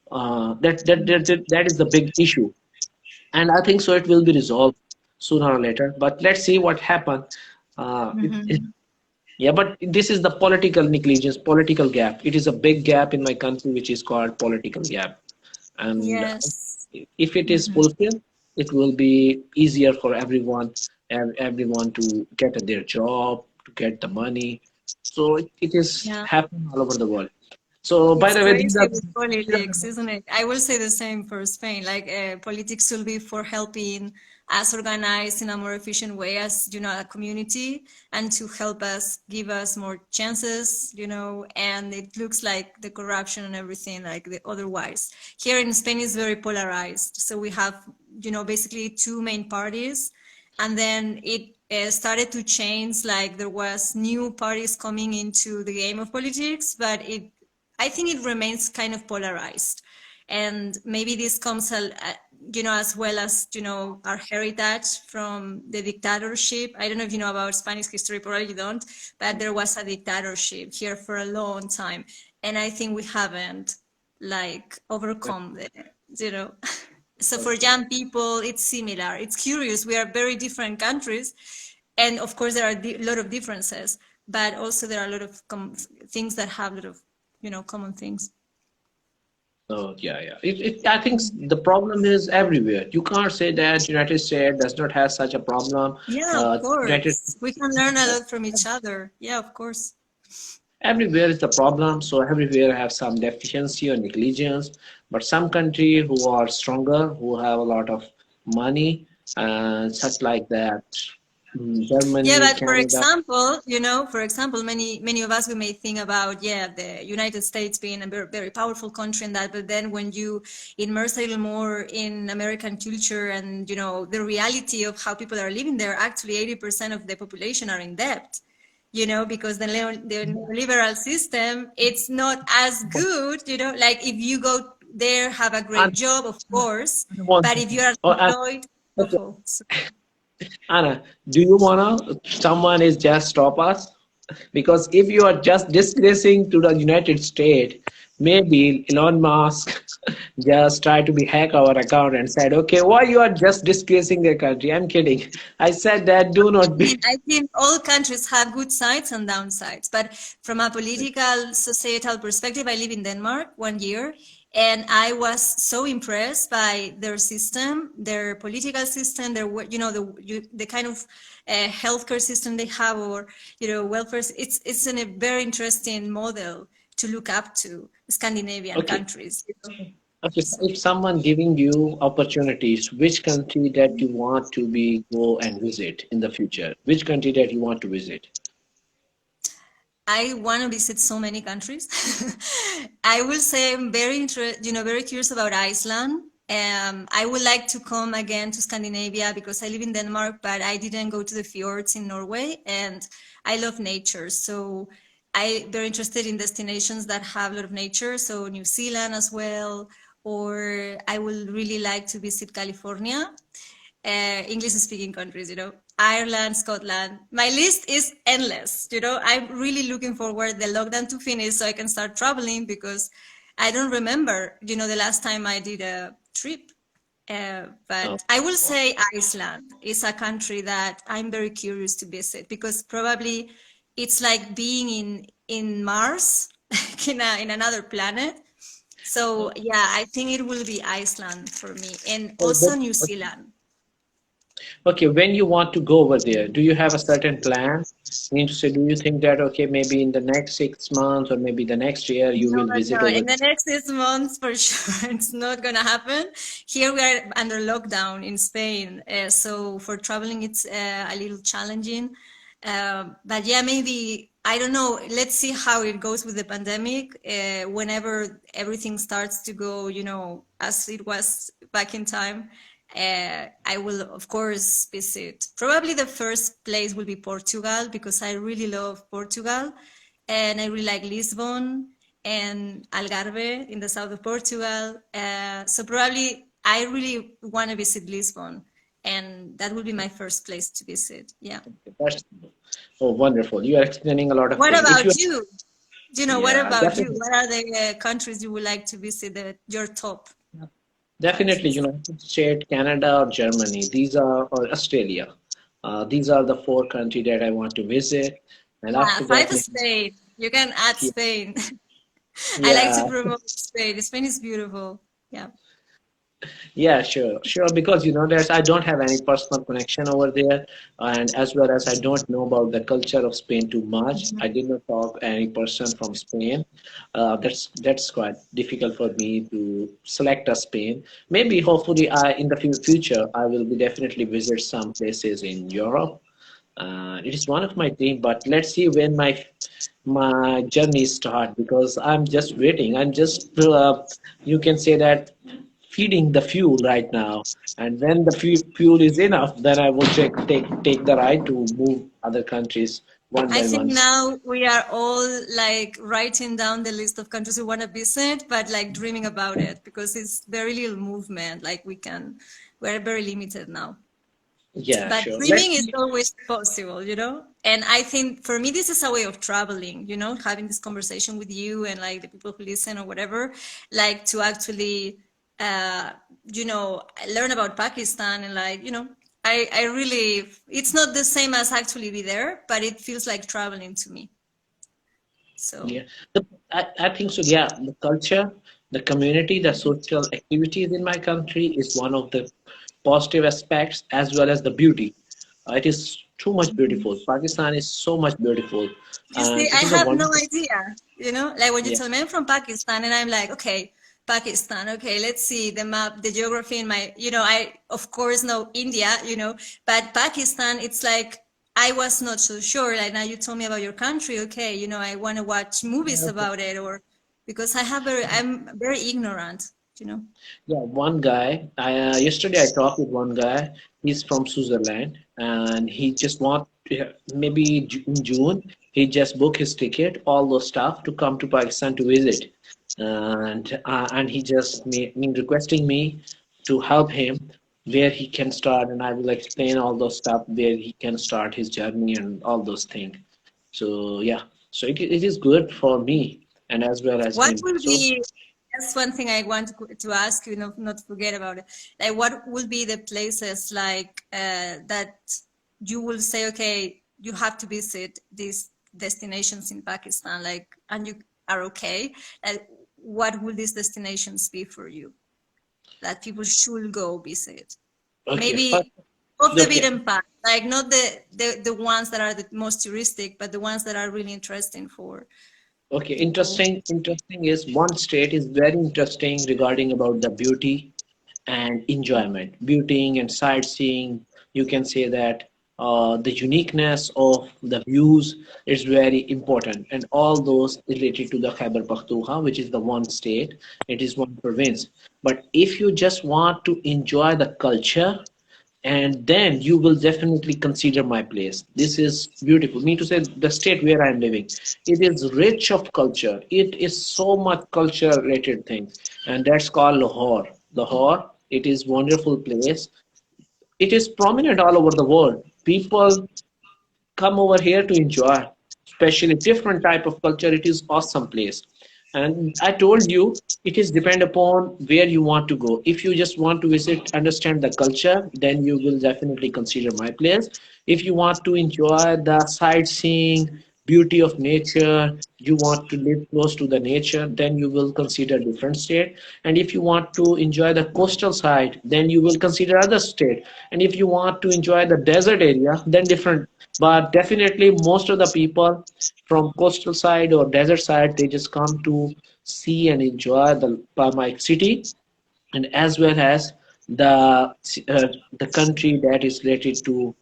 Speaker 3: That is the big issue, and I think so it will be resolved sooner or later. But let's see what happens.
Speaker 2: Mhm.
Speaker 3: Yeah, but this is the political negligence, political gap. It is a big gap in my country, which is called political gap. And
Speaker 2: Yes.
Speaker 3: if it is
Speaker 2: Mhm.
Speaker 3: fulfilled, it will be easier for everyone to get their job, to get the money. So it is
Speaker 2: Yeah.
Speaker 3: happening all over the world. So by
Speaker 2: It's
Speaker 3: the way, these
Speaker 2: crazy
Speaker 3: are
Speaker 2: with politics, isn't it? I will say the same for Spain. Like politics will be for helping us organize in a more efficient way as, a community, and to help us, give us more chances, and it looks like the corruption and everything, like the otherwise. Here in Spain is very polarized. So we have, basically two main parties, and then it started to change, like there was new parties coming into the game of politics, but I think it remains kind of polarized. And maybe this comes, as well as, our heritage from the dictatorship. I don't know if you know about Spanish history, probably you don't, but there was a dictatorship here for a long time. And I think we haven't like overcome it, you know. So for young people, it's similar. It's curious. We are very different countries. And of course, there are a lot of differences, but also there are a lot of things that have a lot of, common things.
Speaker 3: Oh, yeah, yeah. I think the problem is everywhere. You can't say that United States does not have such a problem.
Speaker 2: Yeah, of
Speaker 3: United
Speaker 2: course. We can learn a lot from each other. Yeah, of course.
Speaker 3: everywhere is the problem. So everywhere have some deficiency or negligence. But some country who are stronger, who have a lot of money and such like that,
Speaker 2: Yeah,
Speaker 3: Germany,
Speaker 2: but for
Speaker 3: Canada.
Speaker 2: example, for example, many of us we may think about the United States being a very, very powerful country and that, but then when you immerse a little more in American culture and the reality of how people are living there, actually 80% of the population are in debt. Because the neoliberal system, it's not as good. Like if you go there, have a great
Speaker 3: And
Speaker 2: job, of course,
Speaker 3: I want
Speaker 2: but if you are
Speaker 3: oh,
Speaker 2: unemployed,
Speaker 3: okay.
Speaker 2: awful. So,
Speaker 3: Anna, do you wanna someone is just stop us? Because if you are just disgracing to the United States, maybe Elon Musk just tried to be hack our account and said, okay, why you are just disgracing the country? I'm kidding. I said that do not be.
Speaker 2: I think all countries have good sides and downsides, but from a political, societal perspective, I live in Denmark 1 year, and I was so impressed by their system, their political system, the kind of healthcare system they have, or welfare. It's a very interesting model to look up to Scandinavian
Speaker 3: Okay.
Speaker 2: countries.
Speaker 3: Okay, so
Speaker 2: So.
Speaker 3: if someone giving you opportunities, which country that you want to be go and visit in the future? Which country that you want to visit?
Speaker 2: I want to visit so many countries. I will say I'm very curious about Iceland. I would like to come again to Scandinavia because I live in Denmark, but I didn't go to the fjords in Norway, and I love nature. So I'm very interested in destinations that have a lot of nature. So New Zealand as well, or I would really like to visit California, English-speaking countries, Ireland, Scotland. My list is endless. I'm really looking forward the lockdown to finish so I can start traveling because I don't remember, the last time I did a trip.
Speaker 3: Oh,
Speaker 2: But I will say Iceland is a country that I'm very curious to visit because probably it's like being in Mars, in another planet. So yeah, I think it will be Iceland for me, and
Speaker 3: oh,
Speaker 2: also New Zealand.
Speaker 3: okay, when you want to go over there, do you have a certain plan? Means to say, do you think that okay, maybe in the next 6 months or maybe the next year you
Speaker 2: No,
Speaker 3: will visit
Speaker 2: no,
Speaker 3: over
Speaker 2: in the next 6 months, for sure, it's not gonna happen. Here we are under lockdown in Spain, so for traveling, it's a little challenging. But yeah, maybe, I don't know. Let's see how it goes with the pandemic. Whenever everything starts to go, as it was back in time, I will, of course, visit. Probably the first place will be Portugal because I really love Portugal, and I really like Lisbon and Algarve in the south of Portugal. So probably I really want to visit Lisbon, and that will be my first place to visit. Yeah.
Speaker 3: there? That's oh wonderful. You are explaining a lot of
Speaker 2: What
Speaker 3: things. If you
Speaker 2: about you? What
Speaker 3: yeah,
Speaker 2: about you?
Speaker 3: definitely.
Speaker 2: What are the countries you would like to visit? Your top
Speaker 3: Definitely,
Speaker 2: countries?
Speaker 3: United States, Canada, or Germany. These are or Australia. These are the four countries that I want to visit. And
Speaker 2: Yeah,
Speaker 3: after
Speaker 2: five
Speaker 3: that,
Speaker 2: Spain. You can add
Speaker 3: yeah,
Speaker 2: Spain. I like to
Speaker 3: yeah,
Speaker 2: promote Spain. Spain is beautiful. Yeah.
Speaker 3: yeah, sure, sure. Because that I don't have any personal connection over there, and as well as I don't know about the culture of Spain too much. I did not talk any person from Spain. That's quite difficult for me to select a Spain. Maybe, hopefully, in the future I will be definitely visit some places in Europe. It is one of my dream, but let's see when my journey start because I'm just waiting. I'm just you can say that feeding the fuel right now, and when the fuel is enough, then I will take the ride to move other countries one
Speaker 2: I
Speaker 3: by
Speaker 2: think
Speaker 3: one.
Speaker 2: now we are all like writing down the list of countries we want to visit, but like dreaming about it because it's very little movement. Like we're very limited now.
Speaker 3: Yeah,
Speaker 2: But
Speaker 3: sure.
Speaker 2: dreaming
Speaker 3: Let's
Speaker 2: is
Speaker 3: see.
Speaker 2: always possible. And I think for me, this is a way of traveling, having this conversation with you and like the people who listen or whatever, like to actually, uh, learn about Pakistan and like, I really, it's not the same as actually be there, but it feels like traveling to me. So.
Speaker 3: Yeah, I think so. Yeah, the culture, the community, the social activities in my country is one of the positive aspects as well as the beauty. It is too much beautiful. Pakistan is so much beautiful,
Speaker 2: You see,
Speaker 3: and
Speaker 2: I
Speaker 3: it is a
Speaker 2: have no
Speaker 3: wonderful.
Speaker 2: idea, you know, like when you
Speaker 3: Yeah,
Speaker 2: tell me I'm from Pakistan and I'm like, okay, Pakistan, okay, let's see the map, the geography in my, you know, I of course know India, you know, but Pakistan, it's like I was not so sure. Like now you told me about your country, okay, you know, I want to watch movies about it or because I'm very ignorant, you know.
Speaker 3: yeah. One guy. Yesterday I talked with one guy. He's from Switzerland, and he just want maybe in June. He just booked his ticket, all those stuff to come to Pakistan to visit, and he just me requesting me to help him where he can start, and I will explain all those stuff where he can start his journey and all those things. So yeah, so it is good for me and as well as
Speaker 2: What
Speaker 3: him.
Speaker 2: will
Speaker 3: So
Speaker 2: be, that's one thing I want to ask you, not to forget about it. Like, what will be the places like that you will say, okay, you have to visit these destinations in Pakistan, like, and you are okay. Like, what will these destinations be for you that people should go visit?
Speaker 3: okay, first,
Speaker 2: Maybe off the
Speaker 3: okay.
Speaker 2: beaten path, like not the ones that are the most touristic, but the ones that are really interesting for
Speaker 3: Okay,
Speaker 2: people.
Speaker 3: interesting is one state is very interesting regarding about the beauty and enjoyment. Beauty and sightseeing, you can say that the uniqueness of the views is very important, and all those related to the Khyber Pakhtunkhwa, which is the one state, it is one province. But if you just want to enjoy the culture, and then you will definitely consider my place. This is beautiful. Me to say the state where I am living, it is rich of culture. It is so much culture related things, and that's called Lahore. Lahore, it is wonderful place. It is prominent all over the world. People come over here to enjoy, especially different type of culture. It is awesome place, and I told you it is depend upon where you want to go. If you just want to visit, understand the culture, then you will definitely consider my place. If you want to enjoy the sightseeing, beauty of nature, you want to live close to the nature, then you will consider different state. And if you want to enjoy the coastal side, then you will consider other state. And if you want to enjoy the desert area, then different. But definitely most of the people from coastal side or desert side, they just come to see and enjoy the Palmite city, and as well as the country that is related to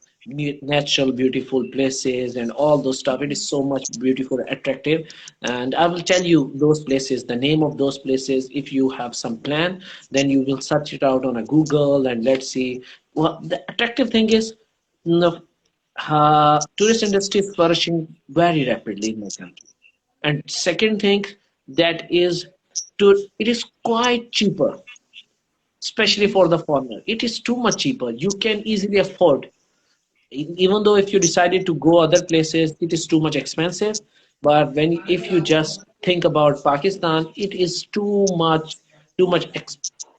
Speaker 3: natural beautiful places and all those stuff. It is so much beautiful, attractive, and I will tell you those places, the name of those places. If you have some plan, then you will search it out on a Google, and let's see. Well, the attractive thing is, the tourist industry is flourishing very rapidly in my country. And second thing, that is, it is quite cheaper, especially for the foreigner. It is too much cheaper. You can easily afford. Even though if you decided to go other places, it is too much expensive. But when if you just think about Pakistan, it is too much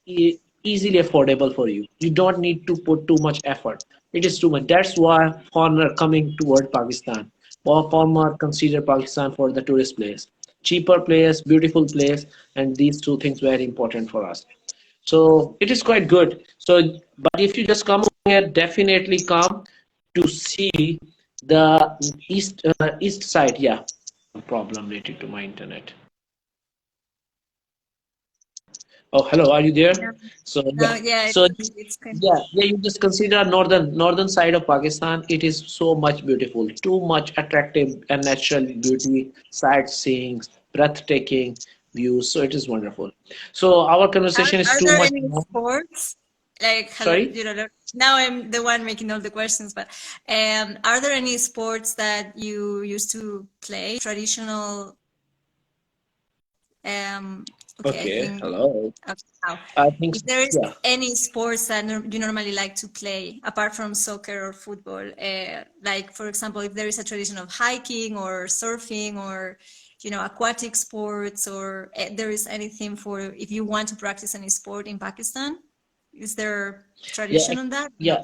Speaker 3: easily affordable for you. You don't need to put too much effort. It is too much. That's why foreigner coming toward Pakistan, or foreigner consider Pakistan for the tourist place. Cheaper place, beautiful place, and these two things very important for us. So it is quite good. So, but if you just come here, definitely come to see the east side. Yeah, problem related to my internet. Oh, hello, are you
Speaker 2: Yeah.
Speaker 3: there? So
Speaker 2: No,
Speaker 3: yeah,
Speaker 2: yeah,
Speaker 3: so
Speaker 2: it's kind of,
Speaker 3: yeah, you just consider northern side of Pakistan. It is so much beautiful, too much attractive and natural beauty, sightseeing, breathtaking views. So it is wonderful. So our conversation is
Speaker 2: are
Speaker 3: too
Speaker 2: there
Speaker 3: much
Speaker 2: any
Speaker 3: long.
Speaker 2: sports? Like, hello,
Speaker 3: Sorry.
Speaker 2: you know, now I'm the one making all the questions, but are there any sports that you used to play? Traditional, okay, I
Speaker 3: Okay.
Speaker 2: think,
Speaker 3: Hello.
Speaker 2: now.
Speaker 3: I think
Speaker 2: If there is
Speaker 3: yeah.
Speaker 2: any sports that you normally like to play, apart from soccer or football, like, for example, if there is a tradition of hiking or surfing or, you know, aquatic sports, or there is anything for if you want to practice any sport in Pakistan? Is there
Speaker 3: Yeah,
Speaker 2: tradition on that? No.
Speaker 3: yeah,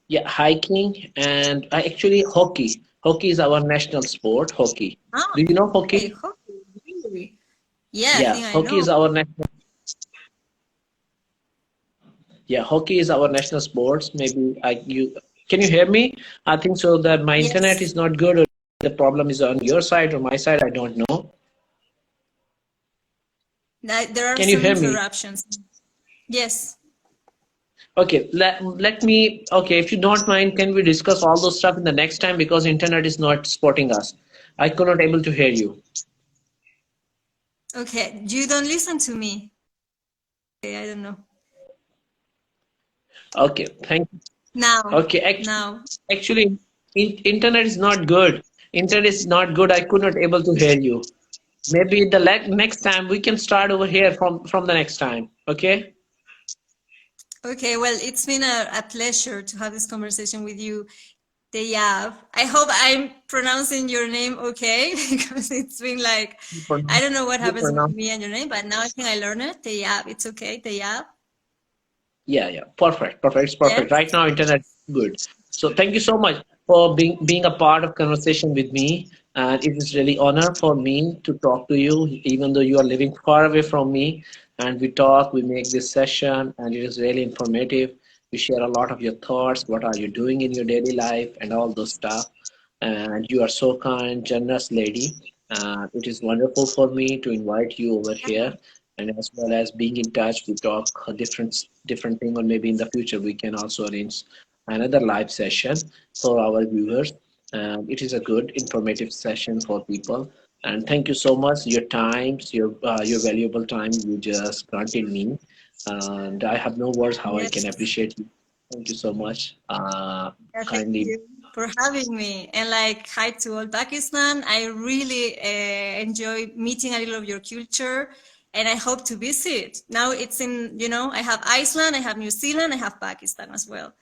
Speaker 3: yeah, hiking and actually hockey. Hockey is our national sport, hockey.
Speaker 2: Ah,
Speaker 3: Do you know
Speaker 2: okay,
Speaker 3: hockey?
Speaker 2: hockey, really? Yeah, I
Speaker 3: Yeah,
Speaker 2: think I
Speaker 3: hockey
Speaker 2: know.
Speaker 3: is our national yeah, hockey is our national sports. Maybe I you Can you hear me? I think so that my internet
Speaker 2: Yes.
Speaker 3: is not good, or the problem is on your side or my side. I don't know.
Speaker 2: There are
Speaker 3: Can you
Speaker 2: some
Speaker 3: hear me?
Speaker 2: interruptions. Yes.
Speaker 3: Okay, let me, okay, if you don't mind, can we discuss all those stuff in the next time because internet is not supporting us. I could not able to hear you.
Speaker 2: Okay. You don't listen to me. Okay, I don't know.
Speaker 3: Okay, thank you.
Speaker 2: Now.
Speaker 3: Okay,
Speaker 2: Now.
Speaker 3: actually, internet is not good. Internet is not good. I could not able to hear you. Maybe the next time we can start over here from the next time. Okay?
Speaker 2: Okay. Well, it's been a pleasure to have this conversation with you, Teyab. I hope I'm pronouncing your name okay because it's been like,
Speaker 3: You
Speaker 2: I
Speaker 3: pronounce,
Speaker 2: don't know what
Speaker 3: you
Speaker 2: happens with
Speaker 3: pronounce.
Speaker 2: me and your name, but now I think I learned it. Teyab. It's okay. Teyab.
Speaker 3: Yeah, yeah, perfect, perfect. It's perfect.
Speaker 2: Yes.
Speaker 3: Right now, internet is good. So thank you so much for being a part of conversation with me. And it is really honor for me to talk to you, even though you are living far away from me. And we talk, we make this session, and it is really informative. You share a lot of your thoughts, what are you doing in your daily life, and all those stuff. And you are so kind, generous lady. It is wonderful for me to invite you over here, and as well as being in touch. We talk a different thing, or maybe in the future we can also arrange another live session for our viewers. It is a good informative session for people. And thank you so much, your times, your valuable time you just granted me. And I have no words how I can
Speaker 2: Yes.
Speaker 3: appreciate you. Thank you so much.
Speaker 2: Yeah, thank
Speaker 3: Kindly.
Speaker 2: you for having me. And like, hi to all Pakistan. I really enjoy meeting a little of your culture and I hope to visit. Now it's in, I have Iceland, I have New Zealand, I have Pakistan as well.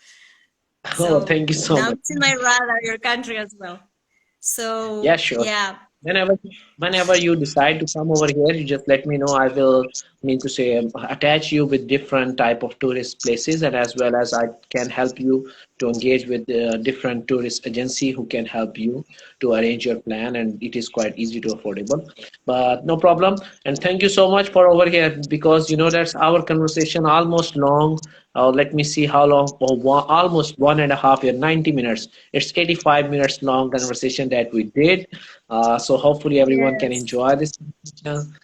Speaker 3: Oh,
Speaker 2: So
Speaker 3: thank you so
Speaker 2: now
Speaker 3: much.
Speaker 2: it's in my radar, your country as well.
Speaker 3: Yeah,
Speaker 2: So
Speaker 3: sure.
Speaker 2: yeah,
Speaker 3: Whenever whenever you decide to come over here, you just let me know. I will mean to say attach you with different type of tourist places, and as well as I can help you to engage with different tourist agency who can help you to arrange your plan, and it is quite easy to affordable. But no problem. And thank you so much for over here because that's our conversation almost long. Let me see how long. Oh, almost 1.5 year, 90 minutes. It's 85 minutes long conversation that we did. So hopefully everyone can
Speaker 2: yes.
Speaker 3: enjoy this conversation.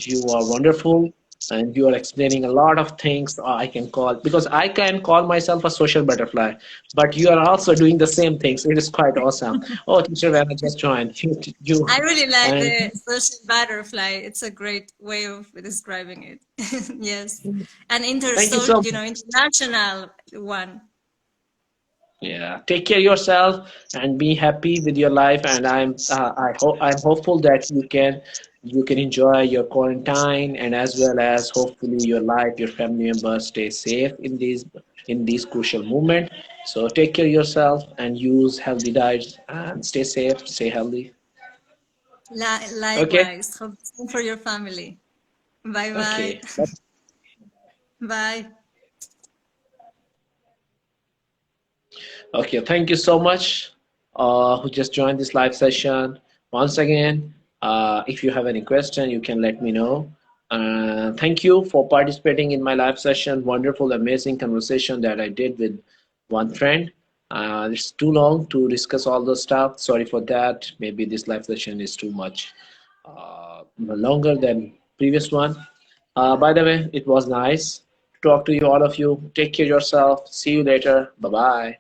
Speaker 3: You are wonderful, and you are explaining a lot of things. I can call because I can call myself a social butterfly, but you are also doing the same thing. So it is quite awesome. Oh, teacher, when I just joined
Speaker 2: I really like
Speaker 3: and
Speaker 2: the social butterfly. It's a great way of describing it. Yes. An
Speaker 3: thank you so much.
Speaker 2: international one.
Speaker 3: Yeah, take care of yourself and be happy with your life. And I'm hopeful that you can enjoy your quarantine, and as well as hopefully your life, your family members stay safe in these crucial moment. So take care of yourself and use healthy diets and stay safe, stay healthy. Okay,
Speaker 2: Likewise. Hope the same for your family. Bye bye.
Speaker 3: okay,
Speaker 2: Bye.
Speaker 3: okay. Thank you so much, who just joined this live session. Once again, if you have any question, you can let me know. Thank you for participating in my live session. Wonderful, amazing conversation that I did with one friend. It's too long to discuss all the stuff. Sorry for that. Maybe this live session is too much longer than previous one. By the way, it was nice to talk to you, all of you. Take care of yourself. See you later. Bye bye.